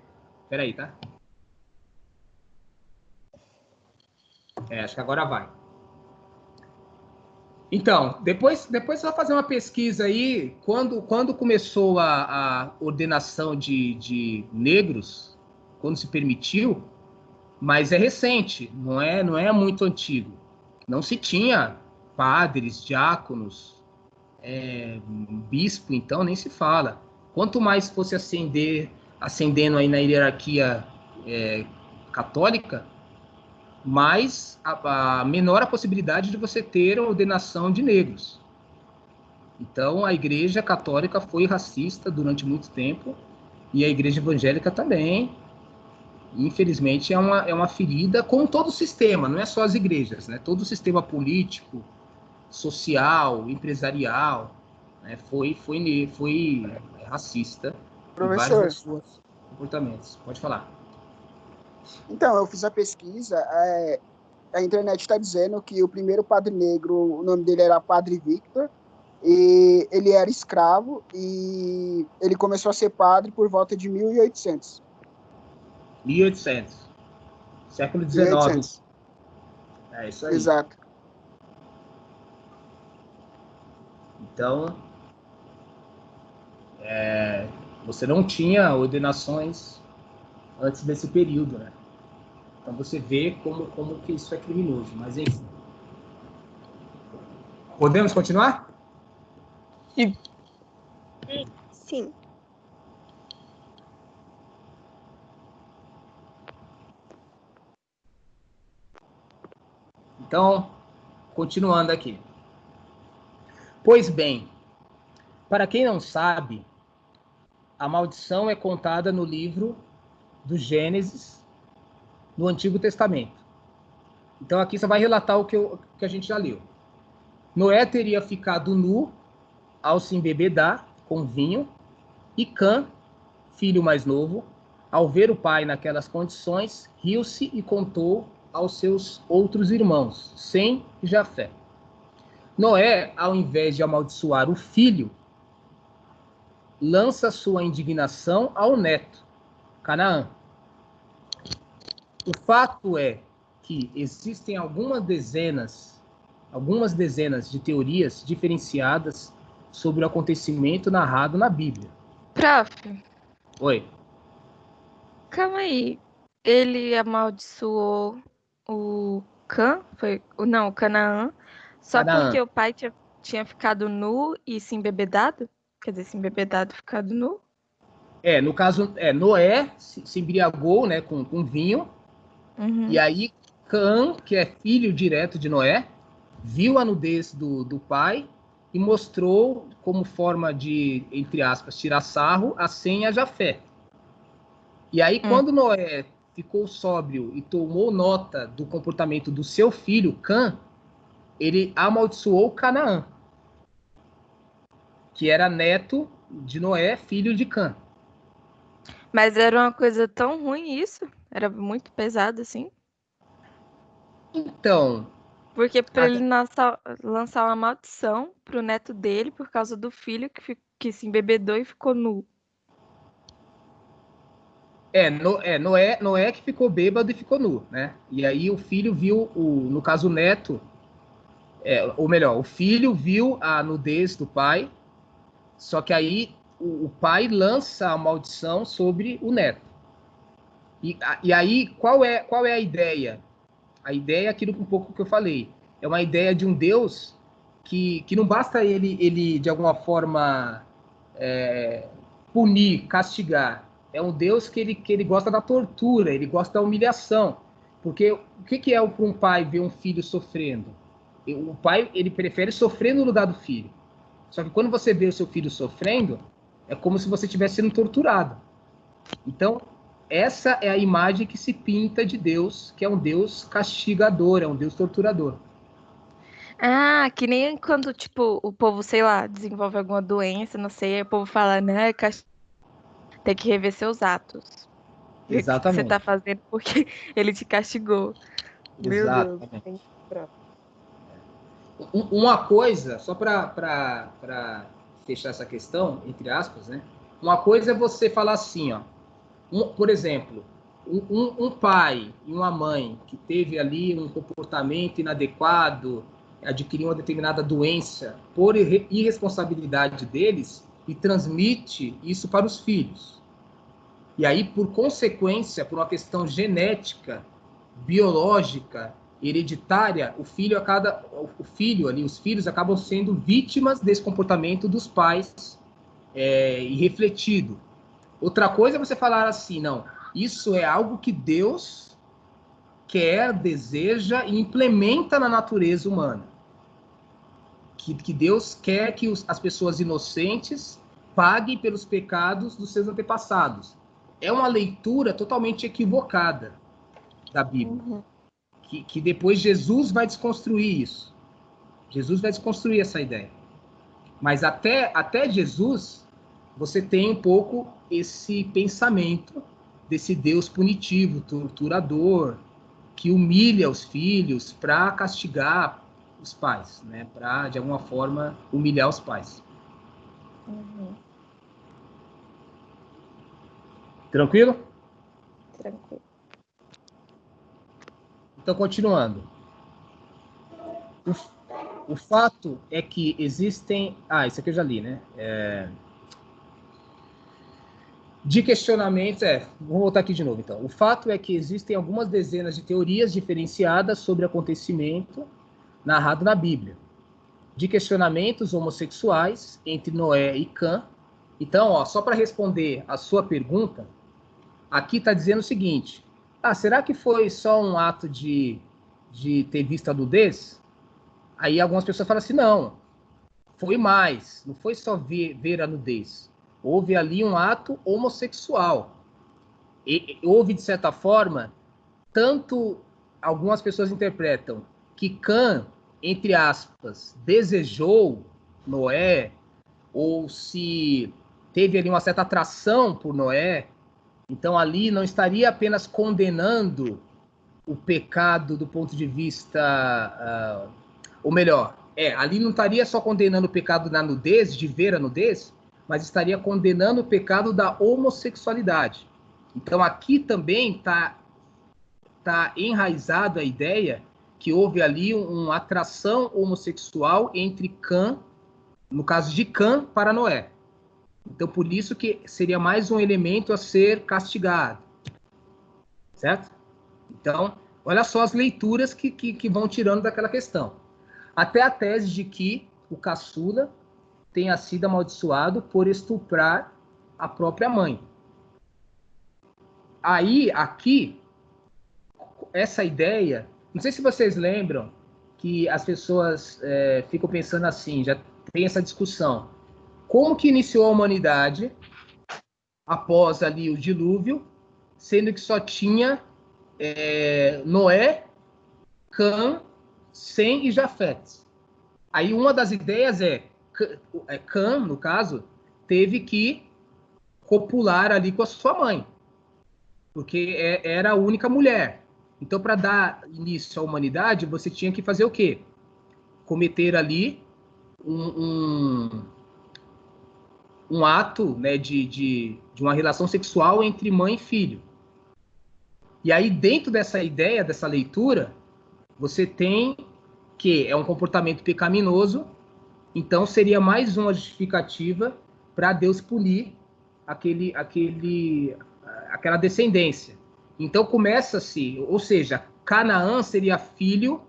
Peraí, tá? Acho que agora vai. Então, depois você vai fazer uma pesquisa aí, quando começou a ordenação de negros, quando se permitiu, mas é recente, não é muito antigo. Não se tinha padres, diáconos, bispo, então nem se fala. Quanto mais fosse ascendendo aí na hierarquia católica, mais a menor a possibilidade de você ter a ordenação de negros. Então, a Igreja Católica foi racista durante muito tempo, e a Igreja Evangélica também. Infelizmente, é uma ferida, como todo o sistema, não é só as igrejas, né? Todo o sistema político, social, empresarial, né? Foi racista em vários Professor, dos seus comportamentos. Pode falar. então, eu fiz a pesquisa, a internet está dizendo que o primeiro padre negro, o nome dele era Padre Victor, e ele era escravo, e ele começou a ser padre por volta de 1800. 1800. Século XIX. 1800. É isso aí. Exato. Então, você não tinha ordenações antes desse período, né? Então você vê como que isso é criminoso. Mas enfim. Podemos continuar? Sim. Então, continuando aqui. Pois bem, para quem não sabe, a maldição é contada no livro do Gênesis, no Antigo Testamento. Então aqui você vai relatar o que a gente já leu. Noé teria ficado nu ao se embebedar com vinho, e Cã, filho mais novo, ao ver o pai naquelas condições, riu-se e contou aos seus outros irmãos, Sem e Jafé. Noé, ao invés de amaldiçoar o filho, lança sua indignação ao neto, Canaã. O fato é que existem algumas dezenas de teorias diferenciadas sobre o acontecimento narrado na Bíblia. Prof, Oi. calma aí. Ele amaldiçoou o o Canaã, só Canaã. porque o pai tinha ficado nu e se embebedado? Quer dizer, se embebedado e ficado nu? No caso, Noé se embriagou, né, com vinho, Uhum. e aí Cã, que é filho direto de Noé, viu a nudez do pai e mostrou como forma de, entre aspas, tirar sarro, a Sem e a Jafé. E aí, quando Noé ficou sóbrio e tomou nota do comportamento do seu filho, Cã, ele amaldiçoou Canaã, que era neto de Noé, filho de Cã. Mas era uma coisa tão ruim isso? Era muito pesado assim? Então, Porque para ele lançar uma maldição pro neto dele por causa do filho que se embebedou e ficou nu. Noé que ficou bêbado e ficou nu, né? E aí o filho viu, no caso o neto, ou melhor, o filho viu a nudez do pai, só que aí o pai lança a maldição sobre o neto. E aí, qual é a ideia? A ideia é aquilo um pouco que eu falei. É uma ideia de um Deus que não basta ele de alguma forma, punir, castigar. É um Deus que ele gosta da tortura, ele gosta da humilhação. Porque o que é para um pai ver um filho sofrendo? O pai, ele prefere sofrer no lugar do filho. Só que quando você vê o seu filho sofrendo, é como se você estivesse sendo torturado. Então, essa é a imagem que se pinta de Deus, que é um Deus castigador, é um Deus torturador. Ah, que nem quando, tipo, o povo, sei lá, desenvolve alguma doença, não sei, aí o povo fala, né, tem que rever seus atos. Ver o que você Exatamente. tá fazendo porque ele te castigou. Meu Deus. Exatamente. Uma coisa, só para fechar essa questão, entre aspas, né? Uma coisa é você falar assim, ó. Por exemplo, um pai e uma mãe que teve ali um comportamento inadequado, adquiriu uma determinada doença por irresponsabilidade deles e transmite isso para os filhos. E aí, por consequência, por uma questão genética, biológica, hereditária, os filhos acabam sendo vítimas desse comportamento dos pais, irrefletido. Outra coisa é você falar assim, não, isso é algo que Deus quer, deseja e implementa na natureza humana. Que Deus quer que as pessoas inocentes paguem pelos pecados dos seus antepassados. É uma leitura totalmente equivocada da Bíblia. Uhum. Que depois Jesus vai desconstruir isso. Jesus vai desconstruir essa ideia. Mas até Jesus, você tem um pouco esse pensamento desse Deus punitivo, torturador, que humilha os filhos para castigar os pais, né? Para, de alguma forma, humilhar os pais. Uhum. Tranquilo? Tranquilo. Então, continuando. O fato é que existem... isso aqui eu já li, né? De questionamentos... vou voltar aqui de novo, então. O fato é que existem algumas dezenas de teorias diferenciadas sobre o acontecimento narrado na Bíblia. De questionamentos homossexuais entre Noé e Cã. Então, só para responder a sua pergunta, aqui está dizendo o seguinte: será que foi só um ato de ter visto a nudez? Aí algumas pessoas falam assim, não, foi mais, não foi só ver a nudez. Houve ali um ato homossexual. Houve, de certa forma, tanto algumas pessoas interpretam que Cã, entre aspas, desejou Noé, ou se teve ali uma certa atração por Noé, então ali não estaria apenas condenando o pecado do ponto de vista, ou melhor, ali não estaria só condenando o pecado da nudez, de ver a nudez, mas estaria condenando o pecado da homossexualidade. Então aqui também está enraizada a ideia que houve ali uma atração homossexual entre Cã, no caso de Cã, para Noé. Então por isso que seria mais um elemento a ser castigado. Certo? Então, olha só as leituras que vão tirando daquela questão. Até a tese de que o caçula tenha sido amaldiçoado por estuprar a própria mãe. Aí, aqui, essa ideia, não sei se vocês lembram que as pessoas ficam pensando assim, já tem essa discussão. Como que iniciou a humanidade após ali o dilúvio, sendo que só tinha Noé, Cã, Sem e Jafete. Aí uma das ideias Cã, no caso, teve que copular ali com a sua mãe, porque era a única mulher. Então, para dar início à humanidade, você tinha que fazer o quê? Cometer ali um ato, né, de uma relação sexual entre mãe e filho. E aí, dentro dessa ideia, dessa leitura, você tem que é um comportamento pecaminoso, então seria mais uma justificativa para Deus punir aquela descendência. Então começa-se, ou seja, Canaã seria filho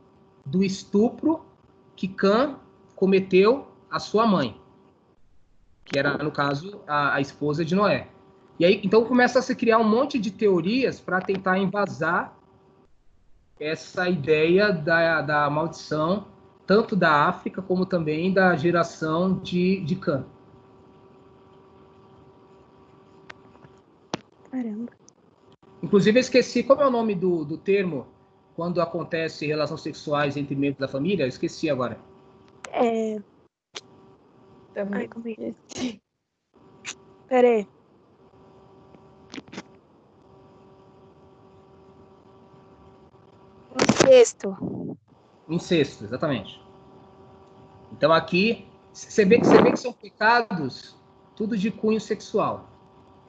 do estupro que Cã cometeu à sua mãe, que era, no caso, a esposa de Noé. E aí, então começa a se criar um monte de teorias para tentar embasar essa ideia da maldição, tanto da África como também da geração de Cã. Caramba. Inclusive, eu esqueci como é o nome do termo quando acontece relações sexuais entre membros da família. Eu esqueci agora. Também. Ai, como é que Pera aí. Incesto, exatamente. Então aqui você vê que são pecados tudo de cunho sexual,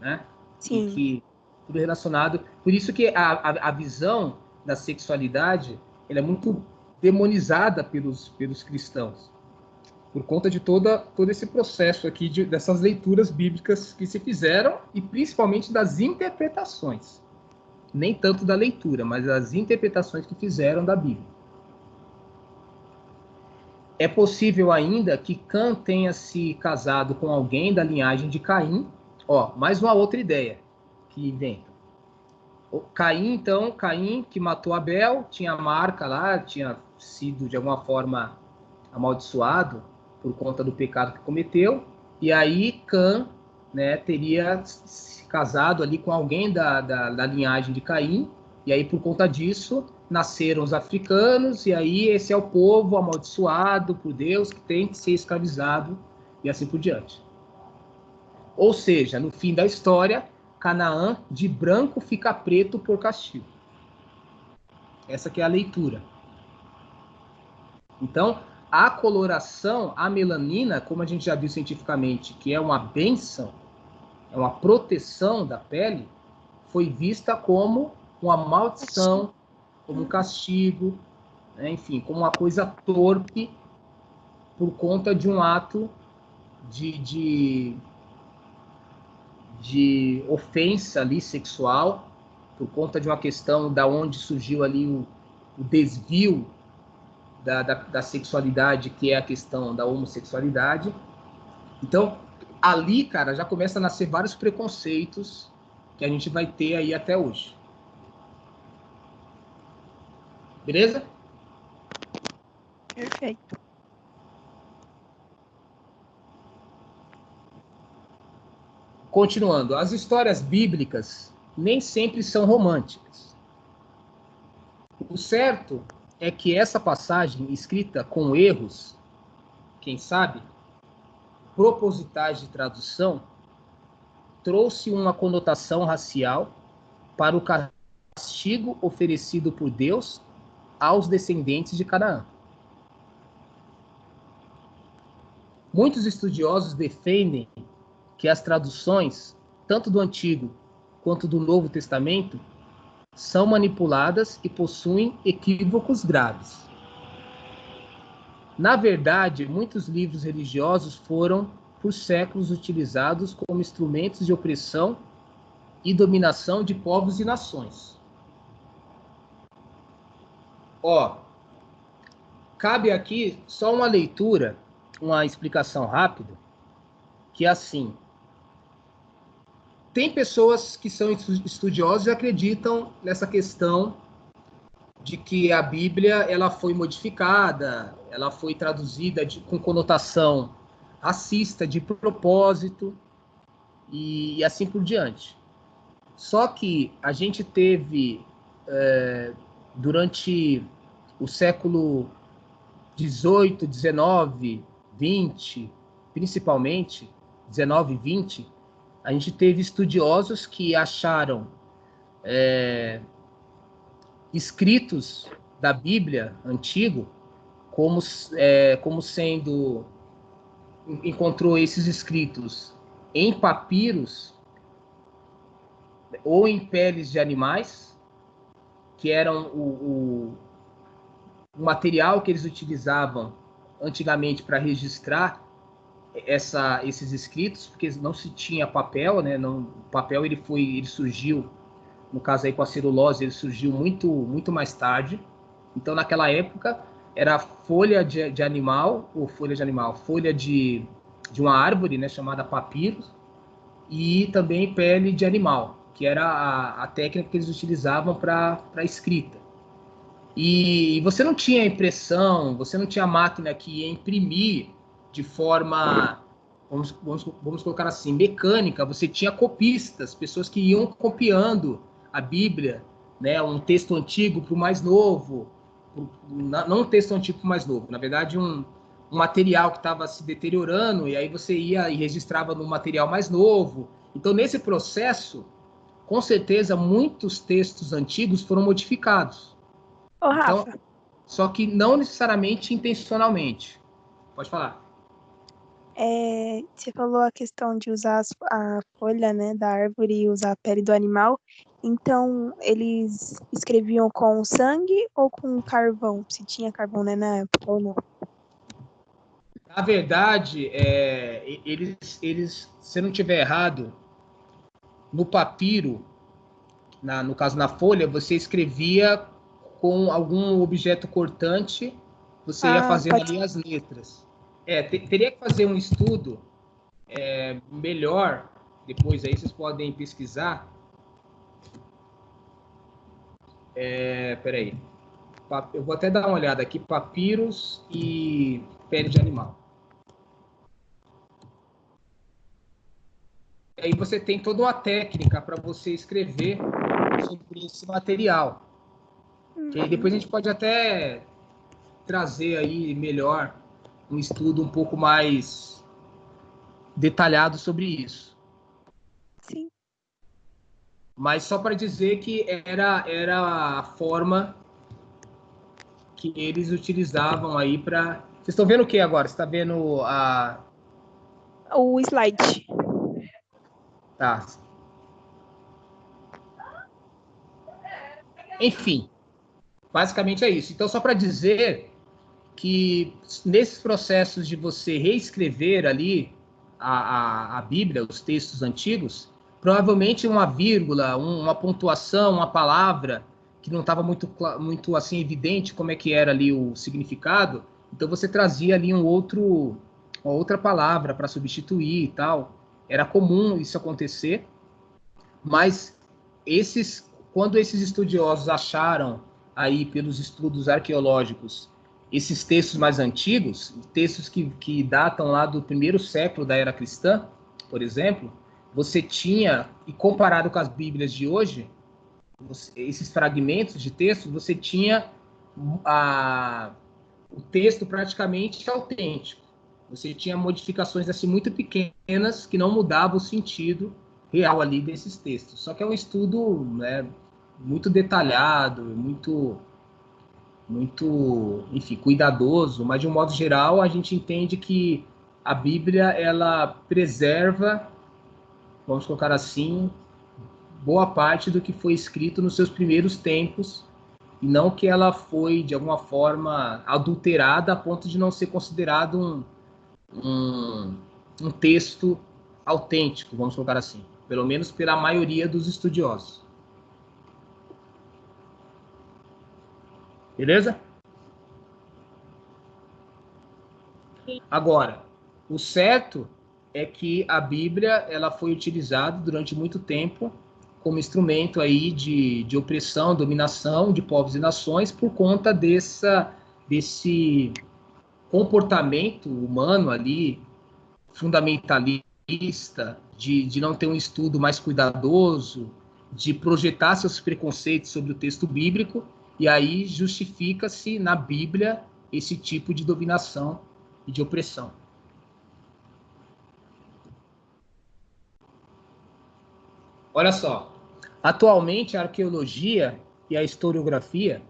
né? Sim. E que tudo relacionado. Por isso que a visão da sexualidade ela é muito demonizada pelos cristãos, por conta de todo esse processo aqui dessas leituras bíblicas que se fizeram e principalmente das interpretações. Nem tanto da leitura, mas das interpretações que fizeram da Bíblia. É possível ainda que Cã tenha se casado com alguém da linhagem de Caim. Mais uma outra ideia que inventa. Caim que matou Abel, tinha a marca lá, tinha sido de alguma forma amaldiçoado por conta do pecado que cometeu, e aí Cã, né, teria se casado ali com alguém da linhagem de Caim, e aí por conta disso nasceram os africanos, e aí esse é o povo amaldiçoado por Deus que tem que ser escravizado, e assim por diante. Ou seja, no fim da história, Canaã de branco fica preto por castigo. Essa que é a leitura. Então, a coloração, a melanina, como a gente já viu cientificamente, que é uma bênção, é uma proteção da pele, foi vista como uma maldição, como um castigo, né? Enfim, como uma coisa torpe por conta de um ato de ofensa ali sexual, por conta de uma questão da onde surgiu ali o desvio da sexualidade, que é a questão da homossexualidade. Então, ali, cara, já começa a nascer vários preconceitos que a gente vai ter aí até hoje. Beleza? Perfeito. Continuando, as histórias bíblicas nem sempre são românticas. O certo é que essa passagem, escrita com erros, quem sabe, propositais de tradução trouxe uma conotação racial para o castigo oferecido por Deus aos descendentes de Canaã. Muitos estudiosos defendem que as traduções, tanto do Antigo quanto do Novo Testamento, são manipuladas e possuem equívocos graves. Na verdade, muitos livros religiosos foram, por séculos, utilizados como instrumentos de opressão e dominação de povos e nações. Cabe aqui só uma leitura, uma explicação rápida, que é assim: tem pessoas que são estudiosos e acreditam nessa questão de que a Bíblia ela foi modificada, ela foi traduzida com conotação racista de propósito e assim por diante. Só que a gente teve, durante o século 18, 19, 20, principalmente 19 e 20, a gente teve estudiosos que acharam escritos da Bíblia antigo como sendo, encontrou esses escritos em papiros ou em peles de animais, que eram o material que eles utilizavam antigamente para registrar esses escritos, porque não se tinha papel, né? Não, o papel ele surgiu, no caso aí com a celulose, ele surgiu muito mais tarde. Então, naquela época, era folha de animal, folha de uma árvore, né, chamada papiro, e também pele de animal, que era a técnica que eles utilizavam para escrita. E você não tinha impressão, você não tinha máquina que ia imprimir de forma, vamos colocar assim, mecânica. Você tinha copistas, pessoas que iam copiando a Bíblia, né, um texto antigo para o mais novo, não um texto antigo para o mais novo, na verdade um material que estava se deteriorando, e aí você ia e registrava no material mais novo. Então, nesse processo, com certeza, muitos textos antigos foram modificados. Ô, Então, Rafa, só que não necessariamente intencionalmente. Pode falar. você falou a questão de usar a folha, né, da árvore e usar a pele do animal. Então, eles escreviam com sangue ou com carvão? Se tinha carvão, né, na época ou não? Na verdade, eles, se eu não estiver errado, no papiro, no caso na folha, você escrevia com algum objeto cortante, você ia fazendo ali as letras. Teria que fazer um estudo melhor, depois aí vocês podem pesquisar. Peraí. Eu vou até dar uma olhada aqui, papiros e pele de animal. Aí você tem toda uma técnica para você escrever sobre esse material. Que aí depois a gente pode até trazer aí melhor um estudo um pouco mais detalhado sobre isso. Sim. Mas só para dizer que era a forma que eles utilizavam aí para... Vocês estão vendo o que agora? Você está vendo O slide. Tá. Enfim, basicamente é isso. Então, só para dizer que nesses processos de você reescrever ali a Bíblia, os textos antigos, provavelmente uma vírgula, uma pontuação, uma palavra que não estava muito assim evidente como é que era ali o significado, então você trazia ali uma outra palavra para substituir e tal. Era comum isso acontecer, mas quando esses estudiosos acharam aí pelos estudos arqueológicos esses textos mais antigos, textos que datam lá do primeiro século da era cristã, por exemplo, você tinha, e comparado com as Bíblias de hoje, esses fragmentos de texto, você tinha o texto praticamente autêntico. você tinha modificações assim muito pequenas que não mudavam o sentido real ali desses textos. Só que é um estudo, né, muito detalhado, enfim, cuidadoso, mas de um modo geral a gente entende que a Bíblia ela preserva, vamos colocar assim, boa parte do que foi escrito nos seus primeiros tempos, e não que ela foi de alguma forma adulterada a ponto de não ser considerado um texto autêntico, vamos colocar assim, pelo menos pela maioria dos estudiosos. Beleza? Agora, o certo é que a Bíblia ela foi utilizada durante muito tempo como instrumento aí de opressão, dominação de povos e nações por conta desse comportamento humano ali, fundamentalista, de não ter um estudo mais cuidadoso, de projetar seus preconceitos sobre o texto bíblico, e aí justifica-se na Bíblia esse tipo de dominação e de opressão. Olha só, atualmente a arqueologia e a historiografia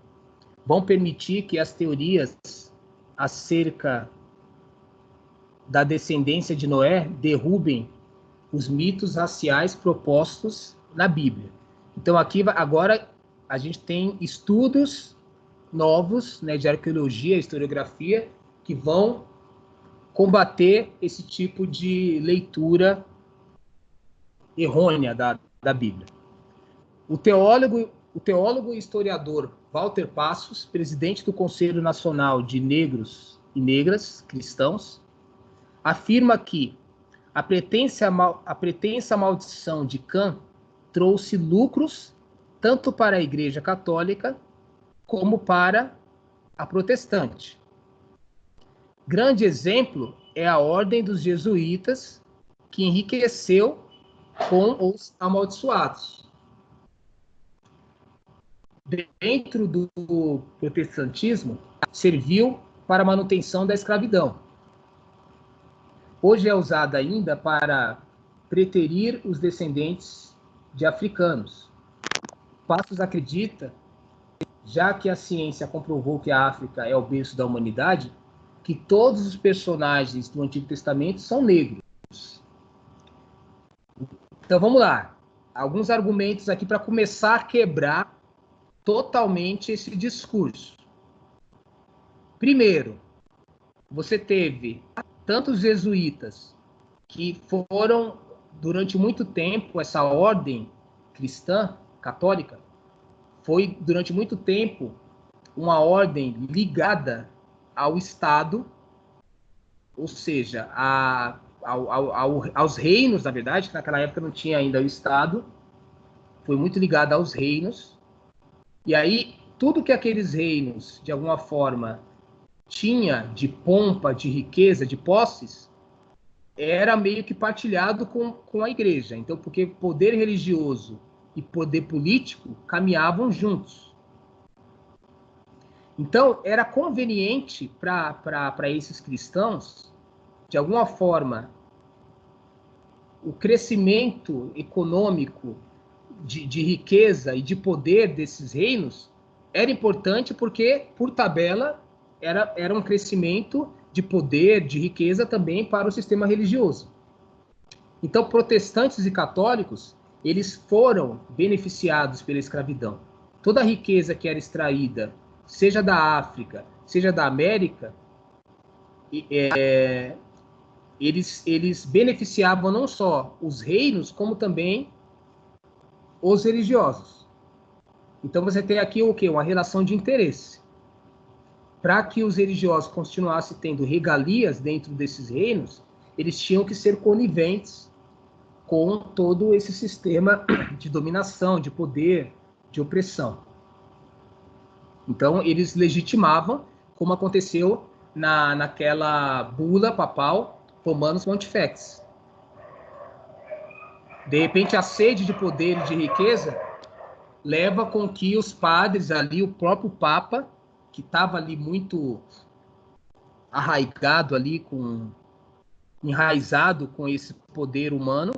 vão permitir que as teorias acerca da descendência de Noé derrubem os mitos raciais propostos na Bíblia. Então aqui agora a gente tem estudos novos, né, de arqueologia e historiografia que vão combater esse tipo de leitura errônea da Bíblia. O teólogo e historiador Walter Passos, presidente do Conselho Nacional de Negros e Negras Cristãos, afirma que a pretensa maldição de Cã trouxe lucros tanto para a Igreja Católica como para a protestante. Grande exemplo é a Ordem dos Jesuítas, que enriqueceu com os amaldiçoados. Dentro do protestantismo, serviu para a manutenção da escravidão. Hoje é usada ainda para preterir os descendentes de africanos. Passos acredita, já que a ciência comprovou que a África é o berço da humanidade, que todos os personagens do Antigo Testamento são negros. Então vamos lá. Alguns argumentos aqui para começar a quebrar totalmente esse discurso. Primeiro, você teve tantos jesuítas que foram, durante muito tempo, essa ordem cristã, católica, foi, durante muito tempo, uma ordem ligada ao Estado, ou seja, aos reinos, na verdade, que naquela época não tinha ainda o Estado, foi muito ligada aos reinos, e aí tudo que aqueles reinos, de alguma forma, tinha de pompa, de riqueza, de posses, era meio que partilhado com a igreja. Então, porque poder religioso e poder político caminhavam juntos. Então, era conveniente para esses cristãos, de alguma forma, o crescimento econômico de riqueza e de poder desses reinos era importante porque, por tabela, era um crescimento de poder, de riqueza também para o sistema religioso. Então, protestantes e católicos, eles foram beneficiados pela escravidão. Toda a riqueza que era extraída, seja da África, seja da América, eles beneficiavam não só os reinos, como também os religiosos. Então, você tem aqui o quê? Uma relação de interesse. Para que os religiosos continuassem tendo regalias dentro desses reinos, eles tinham que ser coniventes com todo esse sistema de dominação, de poder, de opressão. Então, eles legitimavam, como aconteceu naquela bula papal Romanus Pontifex. De repente, a sede de poder e de riqueza leva com que os padres ali, o próprio Papa, que estava ali muito arraigado ali com enraizado com esse poder humano,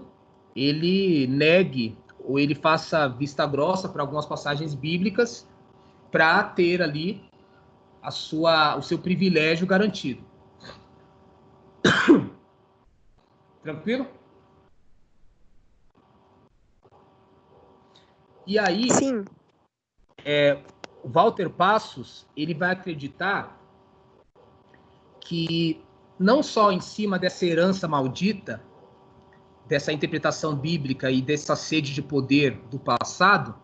ele negue ou ele faça vista grossa para algumas passagens bíblicas para ter ali o seu privilégio garantido. Tranquilo? E aí, Sim. o Walter Passos, ele vai acreditar que não só em cima dessa herança maldita, dessa interpretação bíblica e dessa sede de poder do passado,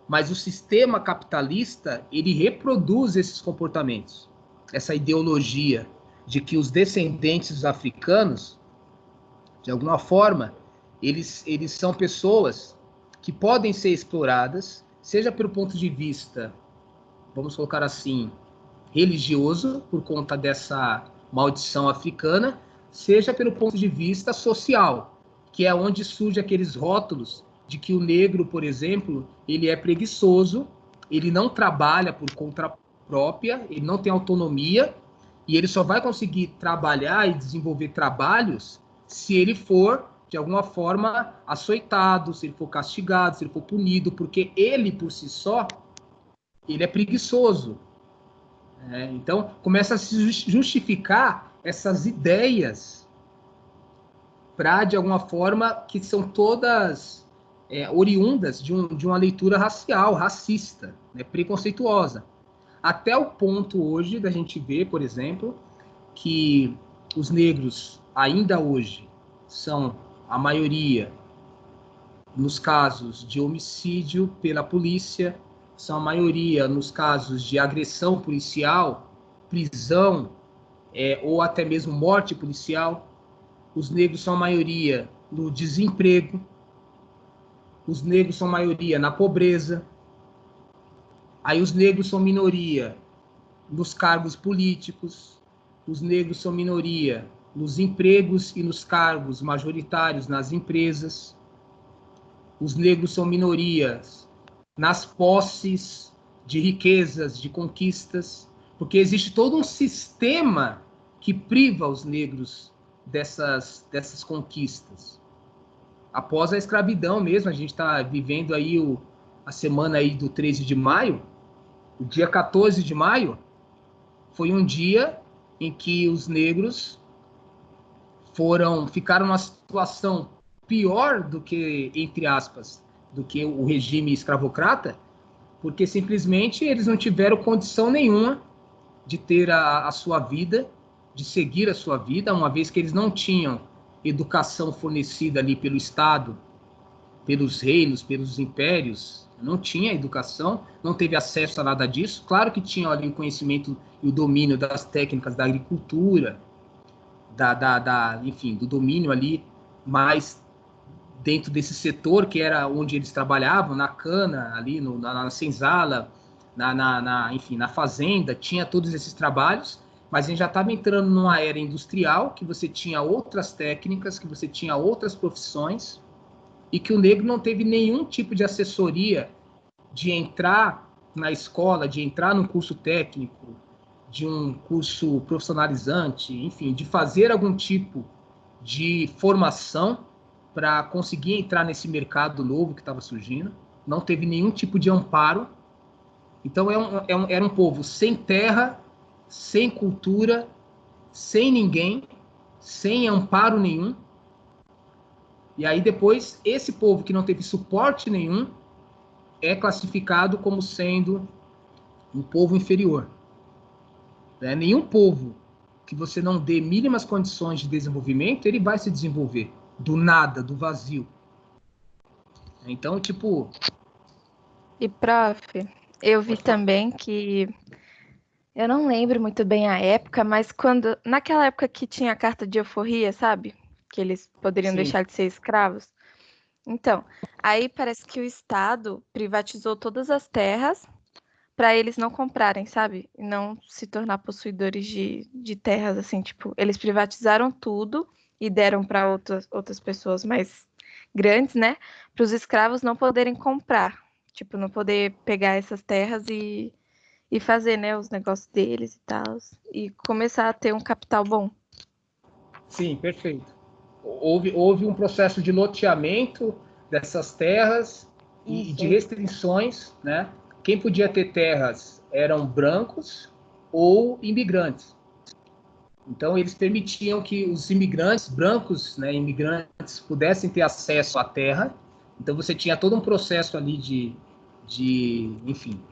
mas o sistema capitalista, ele reproduz esses comportamentos, essa ideologia de que os descendentes africanos, de alguma forma, eles são pessoas que podem ser exploradas, seja pelo ponto de vista, vamos colocar assim, religioso, por conta dessa maldição africana, seja pelo ponto de vista social, que é onde surgem aqueles rótulos de que o negro, por exemplo, ele é preguiçoso, ele não trabalha por conta própria, ele não tem autonomia, e ele só vai conseguir trabalhar e desenvolver trabalhos se ele for, de alguma forma, açoitado, se ele for castigado, se ele for punido, porque ele, por si só, ele é preguiçoso. Então, começa a se justificar essas ideias para, de alguma forma, que são todas oriundas de uma leitura racial, racista, né, preconceituosa. Até o ponto hoje da gente ver, por exemplo, que os negros, ainda hoje, são a maioria nos casos de homicídio pela polícia, são a maioria nos casos de agressão policial, prisão ou até mesmo morte policial. Os negros são a maioria no desemprego, os negros são a maioria na pobreza, aí os negros são minoria nos cargos políticos, os negros são minoria nos empregos e nos cargos majoritários nas empresas, os negros são minorias nas posses de riquezas, de conquistas, porque existe todo um sistema que priva os negros dessas conquistas. Após a escravidão mesmo, a gente está vivendo aí a semana aí do 13 de maio, o dia 14 de maio, foi um dia em que os negros ficaram numa situação pior do que, entre aspas, do que o regime escravocrata, porque simplesmente eles não tiveram condição nenhuma de ter a sua vida, de seguir a sua vida, uma vez que eles não tinham educação fornecida ali pelo Estado, pelos reinos, pelos impérios, não tinha educação, não teve acesso a nada disso. Claro que tinha ali o conhecimento e o domínio das técnicas da agricultura, enfim, do domínio ali, mas dentro desse setor que era onde eles trabalhavam, na cana, ali na senzala, enfim, na fazenda, tinha todos esses trabalhos, mas a gente já estava entrando numa era industrial, que você tinha outras técnicas, que você tinha outras profissões, e que o negro não teve nenhum tipo de assessoria de entrar na escola, de entrar num curso técnico, de um curso profissionalizante, enfim, de fazer algum tipo de formação para conseguir entrar nesse mercado novo que estava surgindo. Não teve nenhum tipo de amparo. Então, era um povo sem terra, sem cultura, sem ninguém, sem amparo nenhum. E aí, depois, esse povo que não teve suporte nenhum é classificado como sendo um povo inferior. Nenhum povo que você não dê mínimas condições de desenvolvimento, ele vai se desenvolver do nada, do vazio. Então, tipo... E, prof, eu vi também que... Eu não lembro muito bem a época, mas naquela época que tinha a carta de euforia, sabe? Que eles poderiam Sim. deixar de ser escravos. Então, aí parece que o Estado privatizou todas as terras para eles não comprarem, sabe? E não se tornar possuidores de terras, assim, tipo, eles privatizaram tudo e deram para outras pessoas mais grandes, né? Para os escravos não poderem comprar, tipo, não poder pegar essas terras e fazer, né, os negócios deles e tal, e começar a ter um capital bom. Sim, perfeito. Houve um processo de loteamento dessas terras e de restrições, né? Quem podia ter terras eram brancos ou imigrantes. Então, eles permitiam que os imigrantes, brancos, né, imigrantes, pudessem ter acesso à terra. Então, você tinha todo um processo ali enfim,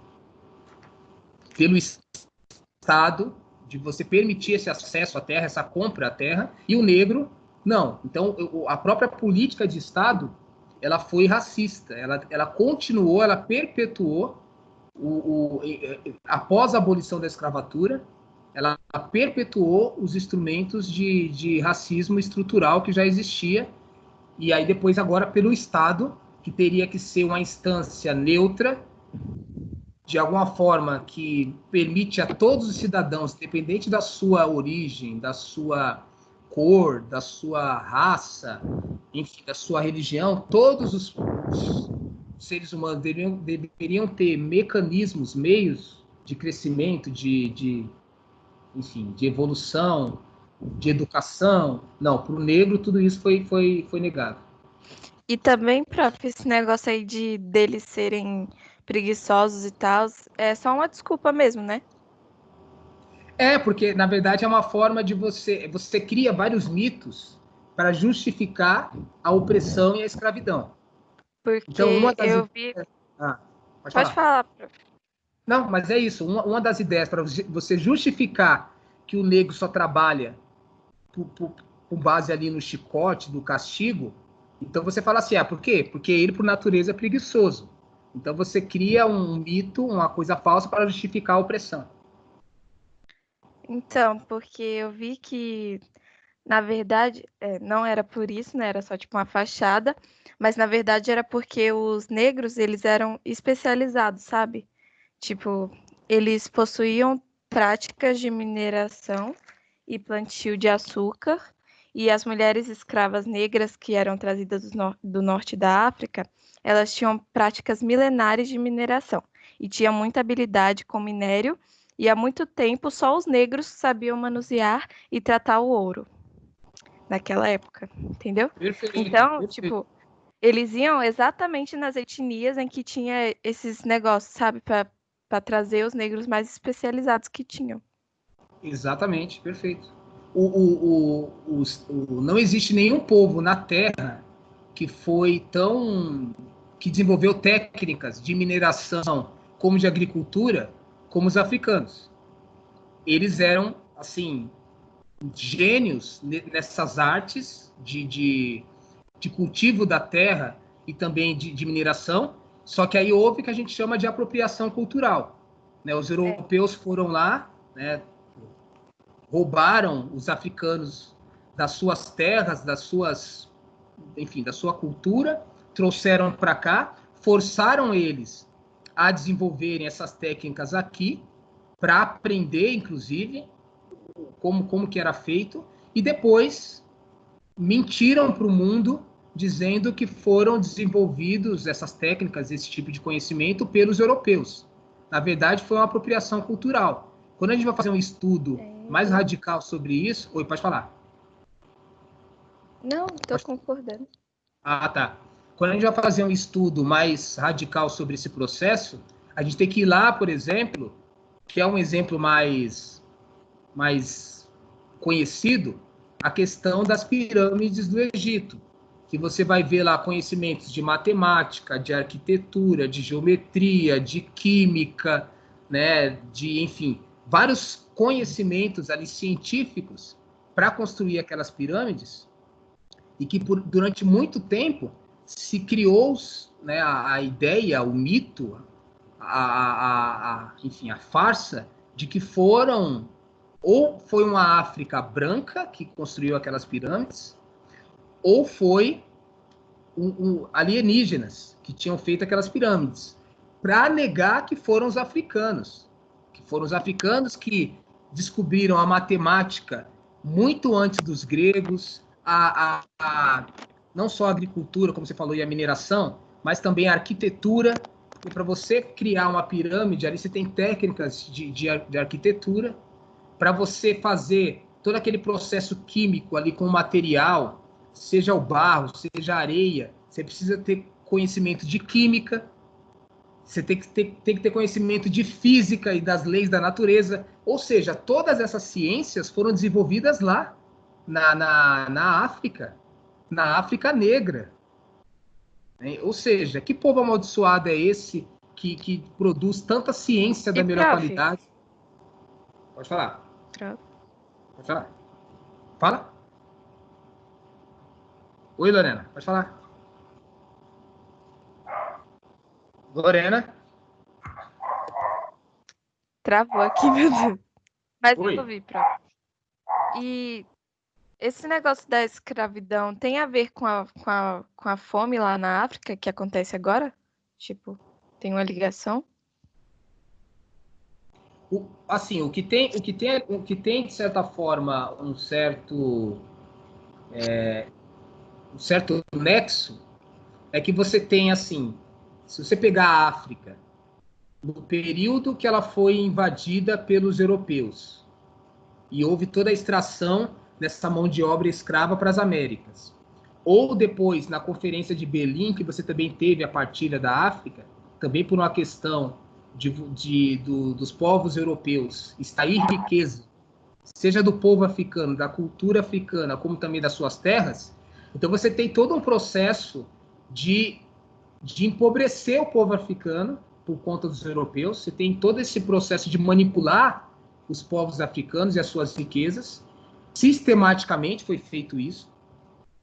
pelo Estado, de você permitir esse acesso à terra, essa compra à terra, e o negro, não. Então, a própria política de Estado, ela foi racista. Ela continuou, ela perpetuou, após a abolição da escravatura, ela perpetuou os instrumentos de racismo estrutural que já existia, e aí depois agora pelo Estado, que teria que ser uma instância neutra, de alguma forma que permite a todos os cidadãos, independente da sua origem, da sua cor, da sua raça, enfim, da sua religião, todos os seres humanos deveriam ter mecanismos, meios de crescimento, enfim, de evolução, de educação. Não, para o negro tudo isso foi negado. E também, prof, esse negócio aí deles serem preguiçosos e tal, é só uma desculpa mesmo, né? Porque, na verdade, é uma forma de você cria vários mitos para justificar a opressão e a escravidão. Porque então, uma das eu vi... Pode falar, prof. Não, mas é isso. Uma das ideias para você justificar que o negro só trabalha com base ali no chicote, do castigo, então você fala assim, por quê? Porque ele, por natureza, é preguiçoso. Então você cria um mito, uma coisa falsa para justificar a opressão. Então, porque eu vi que, na verdade, não era por isso, né? Era só tipo uma fachada, mas na verdade era porque os negros, eles eram especializados, sabe? Tipo, eles possuíam práticas de mineração e plantio de açúcar, e as mulheres escravas negras que eram trazidas do norte da África, elas tinham práticas milenares de mineração e tinham muita habilidade com minério, e há muito tempo só os negros sabiam manusear e tratar o ouro naquela época, entendeu? Perfeito, então, perfeito. tipo, eles iam exatamente nas etnias em que tinha esses negócios, sabe, para trazer os negros mais especializados que tinham. Exatamente, perfeito. Não existe nenhum povo na Terra que que desenvolveu técnicas de mineração como de agricultura como os africanos. Eles eram, assim, gênios nessas artes de cultivo da terra e também de mineração, só que aí houve o que a gente chama de apropriação cultural. Né? Os europeus foram lá, né, roubaram os africanos das suas terras, enfim, da sua cultura, trouxeram para cá, forçaram eles a desenvolverem essas técnicas aqui, para aprender, inclusive, como que era feito, e depois mentiram para o mundo dizendo que foram desenvolvidos essas técnicas, esse tipo de conhecimento pelos europeus. Na verdade, foi uma apropriação cultural. Quando a gente vai fazer um estudo mais radical sobre isso... Oi, pode falar. Não, estou concordando. Tá. Quando a gente vai fazer um estudo mais radical sobre esse processo, a gente tem que ir lá, por exemplo, que é um exemplo mais conhecido, a questão das pirâmides do Egito, que você vai ver lá conhecimentos de matemática, de arquitetura, de geometria, de química, né, enfim, vários conhecimentos ali científicos para construir aquelas pirâmides, e que durante muito tempo se criou, né, a ideia, o mito, enfim, a farsa de que ou foi uma África branca que construiu aquelas pirâmides, ou foi alienígenas que tinham feito aquelas pirâmides, para negar que foram os africanos. Que foram os africanos que descobriram a matemática muito antes dos gregos, não só a agricultura, como você falou, e a mineração, mas também a arquitetura. E para você criar uma pirâmide, ali você tem técnicas de arquitetura. Para você fazer todo aquele processo químico ali com o material, seja o barro, seja a areia, você precisa ter conhecimento de química, você tem que ter conhecimento de física e das leis da natureza. Ou seja, todas essas ciências foram desenvolvidas lá, na África, na África Negra. Ou seja, que povo amaldiçoado é esse que produz tanta ciência da melhor qualidade? Pode falar. Pode falar. Fala. Oi, Lorena. Pode falar. Lorena. Travou aqui, meu Deus. Mas Oi. eu ouvi, prof. E esse negócio da escravidão tem a ver com a fome lá na África que acontece agora? Tipo, tem uma ligação? Assim, o que tem, de certa forma, um certo nexo é que você tem, assim, se você pegar a África, no período que ela foi invadida pelos europeus, e houve toda a extração dessa mão de obra escrava para as Américas, ou depois, na Conferência de Berlim, que você também teve a partilha da África, também por uma questão dos povos europeus extrair riqueza, seja do povo africano, da cultura africana, como também das suas terras. Então você tem todo um processo de empobrecer o povo africano por conta dos europeus. Você tem todo esse processo de manipular os povos africanos e as suas riquezas. Sistematicamente foi feito isso.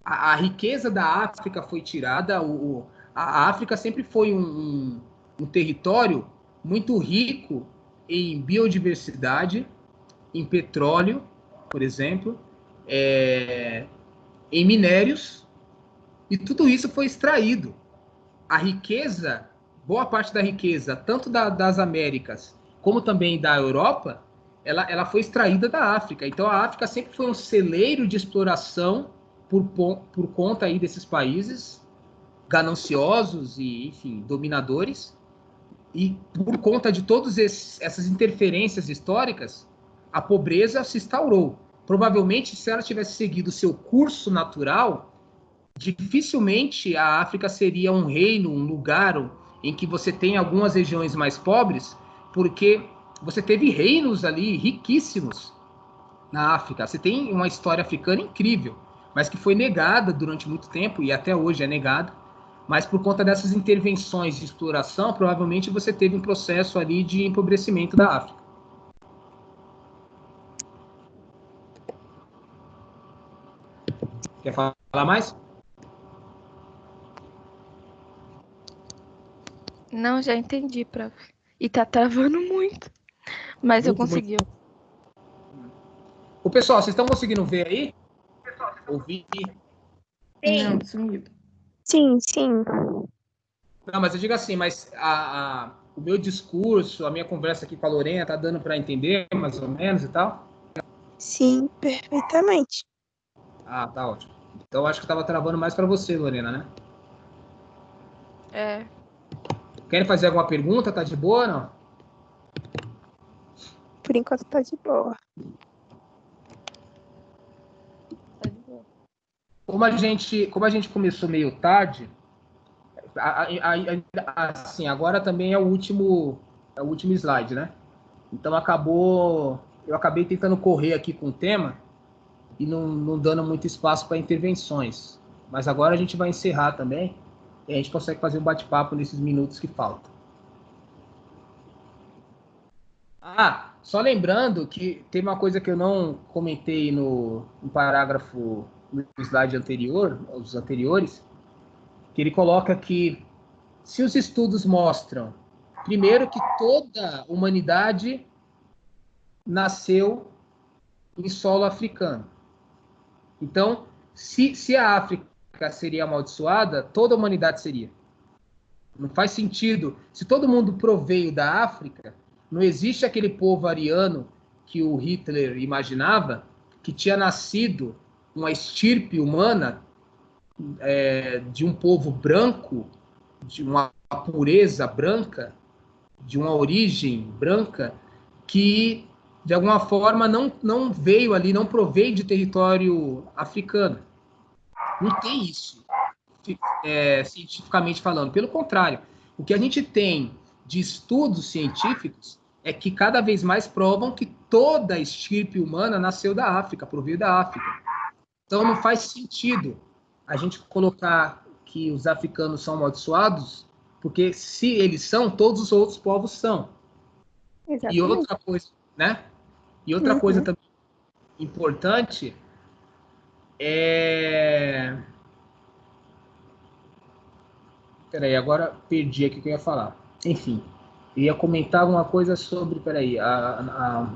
A riqueza da África foi tirada. A África sempre foi um território muito rico em biodiversidade, em petróleo, por exemplo, em minérios, e tudo isso foi extraído. A riqueza, boa parte da riqueza, tanto das Américas como também da Europa, ela foi extraída da África. Então a África sempre foi um celeiro de exploração por conta aí desses países gananciosos e, enfim, dominadores. E por conta de todas essas interferências históricas, a pobreza se instaurou. Provavelmente, se ela tivesse seguido o seu curso natural, dificilmente a África seria um reino, um lugar em que você tem algumas regiões mais pobres, porque você teve reinos ali riquíssimos na África. Você tem uma história africana incrível, mas que foi negada durante muito tempo, e até hoje é negada. Mas por conta dessas intervenções de exploração, provavelmente você teve um processo ali de empobrecimento da África. Quer falar mais? Não, já entendi, prof. E tá travando muito. Mas eu consegui. O pessoal, vocês estão conseguindo ver aí? Ouvir? Sim. Não, sumiu. Sim, sim. Não, mas eu digo assim, mas o meu discurso, a minha conversa aqui com a Lorena, tá dando para entender, mais ou menos, e tal? Sim, perfeitamente. Ah, tá ótimo. Então, acho que tava travando mais para você, Lorena, né? É. Querem fazer alguma pergunta? Tá de boa ou não? Por enquanto tá de boa. Tá de boa. Como a gente começou meio tarde, assim, agora também é o último slide, né? Então eu acabei tentando correr aqui com o tema e não dando muito espaço para intervenções. Mas agora a gente vai encerrar também e a gente consegue fazer um bate-papo nesses minutos que faltam. Ah, só lembrando que tem uma coisa que eu não comentei no parágrafo, no slide anterior, os anteriores, que ele coloca que se os estudos mostram, primeiro, que toda a humanidade nasceu em solo africano. Então, se a África seria amaldiçoada, toda a humanidade seria. Não faz sentido. Se todo mundo proveio da África, não existe aquele povo ariano que o Hitler imaginava, que tinha nascido uma estirpe humana de um povo branco, de uma pureza branca, de uma origem branca, que de alguma forma, não veio ali, não proveio de território africano. Não tem isso, cientificamente falando. Pelo contrário, o que a gente tem de estudos científicos é que cada vez mais provam que toda a estirpe humana nasceu da África, proveio da África. Então não faz sentido a gente colocar que os africanos são amaldiçoados, porque se eles são, todos os outros povos são. Exatamente. E outra coisa, né? E outra coisa também importante é... Peraí, agora perdi aqui o que eu ia falar. Enfim, eu ia comentar uma coisa sobre, peraí, a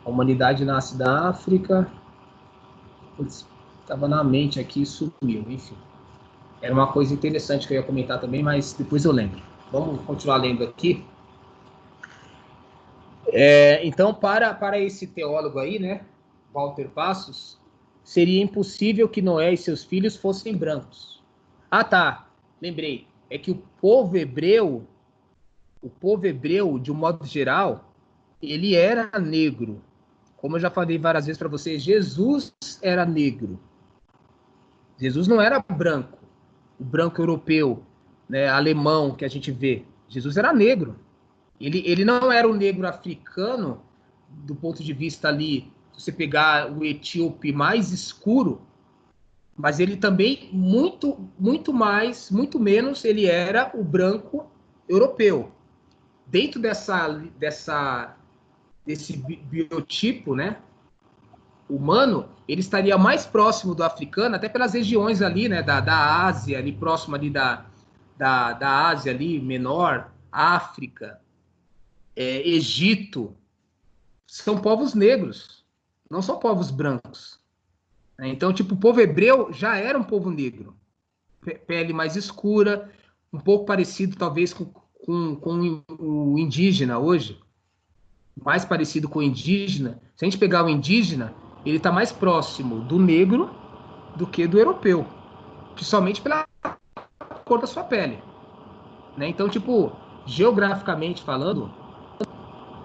humanidade nasce da África. Estava na mente aqui e sumiu, enfim. Era uma coisa interessante que eu ia comentar também, mas depois eu lembro. Vamos continuar lendo aqui. Então, para esse teólogo aí, né, Walter Passos, seria impossível que Noé e seus filhos fossem brancos. Ah, tá. Lembrei. É que o povo hebreu, de um modo geral, ele era negro. Como eu já falei várias vezes para vocês, Jesus era negro. Jesus não era branco. O branco europeu, né, alemão que a gente vê. Jesus era negro. Ele não era o negro africano, do ponto de vista ali, se você pegar o etíope mais escuro, mas ele também, muito menos, ele era o branco europeu. Dentro desse biotipo, né, humano, ele estaria mais próximo do africano, até pelas regiões ali, né, da Ásia, ali próximo ali da Ásia ali, menor, África, Egito, são povos negros, não são povos brancos. Então, tipo, o povo hebreu já era um povo negro, pele mais escura, um pouco parecido, talvez, com o indígena hoje, mais parecido com o indígena. Se a gente pegar o indígena, ele está mais próximo do negro do que do europeu, somente pela cor da sua pele. Né? Então, tipo, geograficamente falando,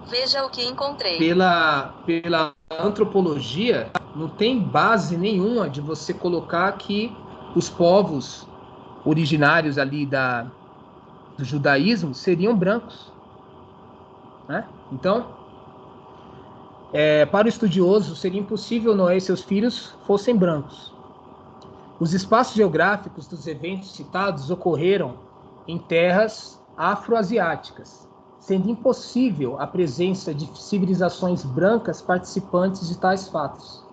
veja o que encontrei. Pela antropologia, não tem base nenhuma de você colocar que os povos originários ali do judaísmo seriam brancos. Né? Então, para o estudioso, seria impossível Noé e seus filhos fossem brancos. Os espaços geográficos dos eventos citados ocorreram em terras afroasiáticas, sendo impossível a presença de civilizações brancas participantes de tais fatos.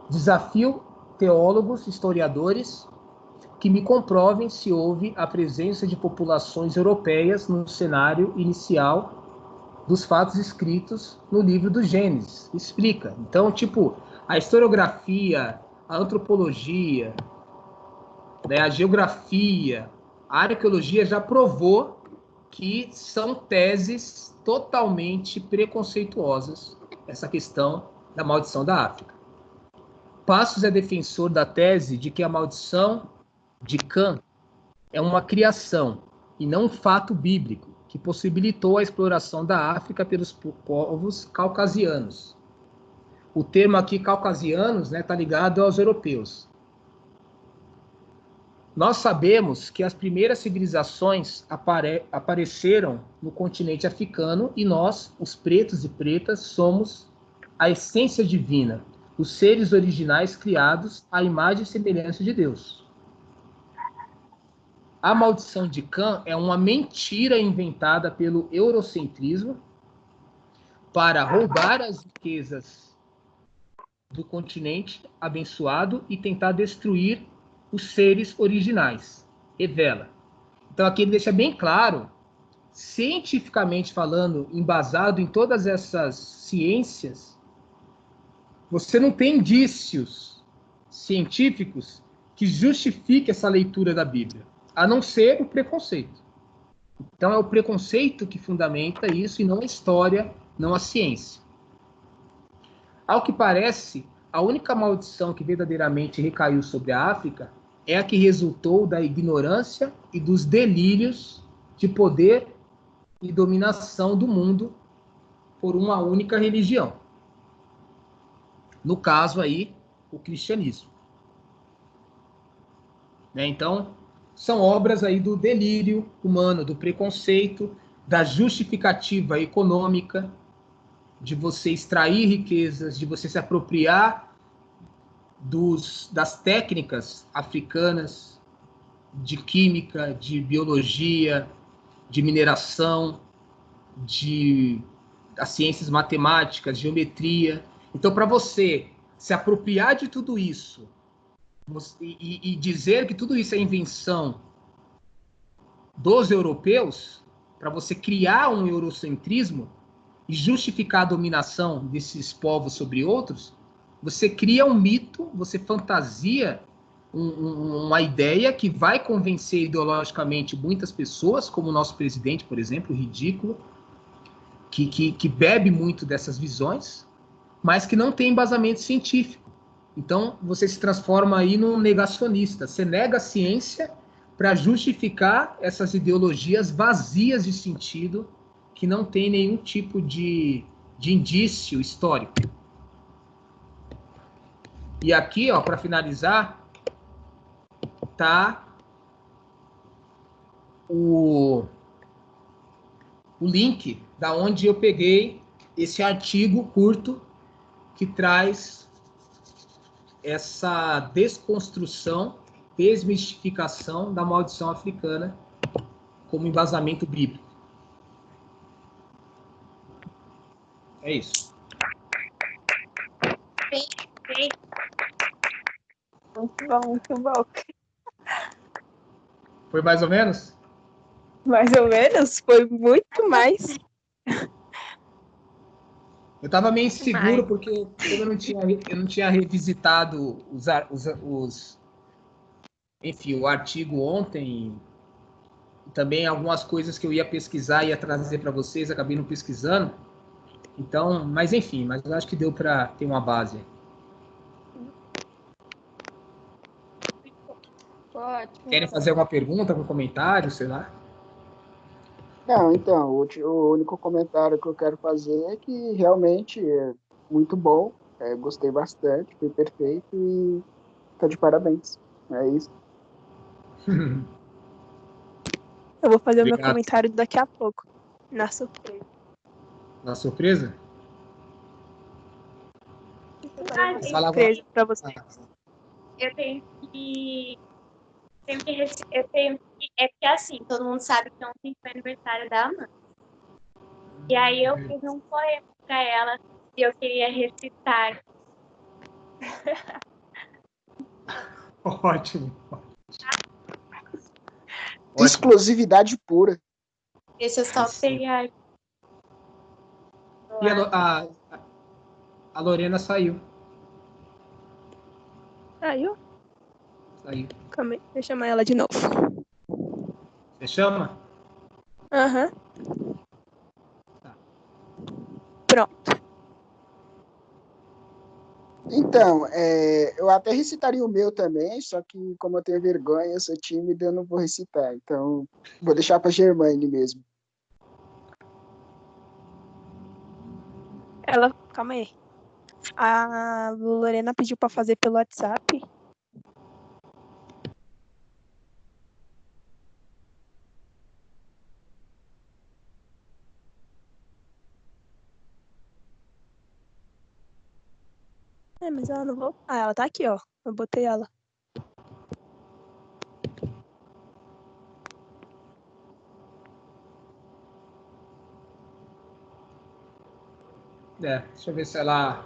Desafio teólogos, historiadores, que me comprovem se houve a presença de populações europeias no cenário inicial dos fatos escritos no livro do Gênesis. Explica. Então, tipo, a historiografia, a antropologia, né, a geografia, a arqueologia já provou que são teses totalmente preconceituosas, essa questão da maldição da África. Passos é defensor da tese de que a maldição de Cã é uma criação e não um fato bíblico que possibilitou a exploração da África pelos povos caucasianos. O termo aqui, caucasianos, né, tá ligado aos europeus. Nós sabemos que as primeiras civilizações apareceram no continente africano e nós, os pretos e pretas, somos a essência divina, os seres originais criados à imagem e semelhança de Deus. A maldição de Cã é uma mentira inventada pelo eurocentrismo para roubar as riquezas do continente abençoado e tentar destruir os seres originais. Revela. Então aqui ele deixa bem claro, cientificamente falando, embasado em todas essas ciências, você não tem indícios científicos que justifiquem essa leitura da Bíblia, a não ser o preconceito. Então é o preconceito que fundamenta isso e não a história, não a ciência. Ao que parece, a única maldição que verdadeiramente recaiu sobre a África é a que resultou da ignorância e dos delírios de poder e dominação do mundo por uma única religião. No caso aí, o cristianismo. Né? Então, são obras aí do delírio humano, do preconceito, da justificativa econômica, de você extrair riquezas, de você se apropriar das técnicas africanas, de química, de biologia, de mineração, das ciências matemáticas, geometria. Então, para você se apropriar de tudo isso e dizer que tudo isso é invenção dos europeus, para você criar um eurocentrismo e justificar a dominação desses povos sobre outros, você cria um mito, você fantasia uma ideia que vai convencer ideologicamente muitas pessoas, como o nosso presidente, por exemplo, ridículo, que bebe muito dessas visões, mas que não tem embasamento científico. Então, você se transforma aí num negacionista. Você nega a ciência para justificar essas ideologias vazias de sentido, que não tem nenhum tipo de indício histórico. E aqui, ó, para finalizar, tá o link da onde eu peguei esse artigo curto que traz essa desconstrução, desmistificação da maldição africana como embasamento bíblico. É isso. Muito bom, muito bom. Foi mais ou menos? Mais ou menos, foi muito mais. Eu estava meio inseguro porque como eu não tinha revisitado enfim, o artigo ontem, e também algumas coisas que eu ia pesquisar e ia trazer para vocês, acabei não pesquisando. Então, mas enfim, mas eu acho que deu para ter uma base. Ótimo. Querem fazer alguma pergunta, algum comentário, sei lá? Não, então, o único comentário que eu quero fazer é que realmente é muito bom, gostei bastante, foi perfeito e tá de parabéns. É isso. Eu vou fazer o meu Obrigado. comentário daqui a pouco, na surpresa. Na surpresa? Uma Fala surpresa pra vocês. Eu tenho que. É porque assim, todo mundo sabe que ontem foi aniversário da Amanda. E aí eu fiz um poema pra ela e eu queria recitar. Ótimo. Exclusividade pura. Deixa eu só pegar. E a Lorena saiu. Saiu? Saiu. Calma aí, deixa eu chamar ela de novo. Você chama? Aham. Tá. Pronto. Então, eu até recitaria o meu também, só que como eu tenho vergonha, eu sou tímida, eu não vou recitar. Então, vou deixar para Germaine mesmo. Calma aí. A Lorena pediu pra fazer pelo WhatsApp. Mas ela não voltou. Ah, ela tá aqui, ó. Eu botei ela. Deixa eu ver se ela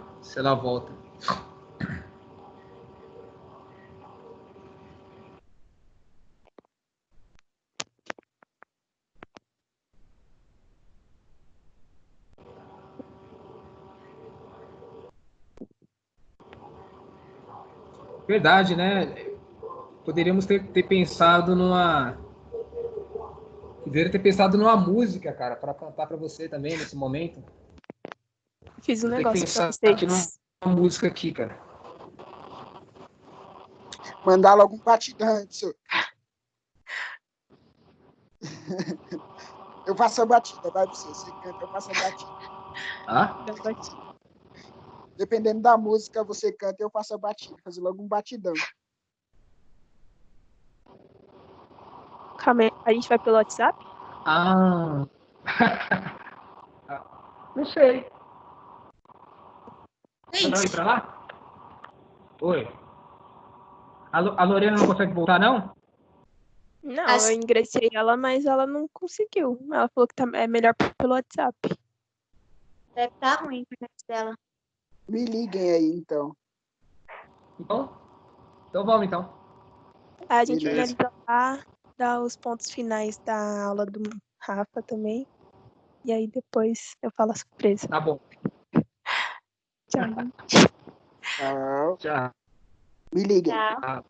volta. Verdade, né? Poderíamos ter pensado Poderia ter pensado numa música, cara, para cantar para você também nesse momento. Fiz um Tem que negócio pra pensar aqui vocês. numa música aqui, cara. Mandar logo um batidão antes. Eu faço a batida, vai pra você. Você canta, eu faço a batida. Tá? Dá batida. Dependendo da música, você canta e eu faço a batida. Fazer logo um batidão. Calma aí, a gente vai pelo WhatsApp? Ah. Não sei. Não ir pra lá? Oi. A Lorena não consegue voltar, não? Não, Acho- eu ingressei ela, mas ela não conseguiu. Ela falou que é melhor pelo WhatsApp. Deve estar ruim a internet dela. Me liguem aí, então. Então vamos, então. Aí a gente Beleza. finaliza lá, dá os pontos finais da aula do Rafa também. E aí depois eu falo a surpresa. Tá bom. Tchau, gente. Tchau. Tchau. Me liguem. Tchau. Ah.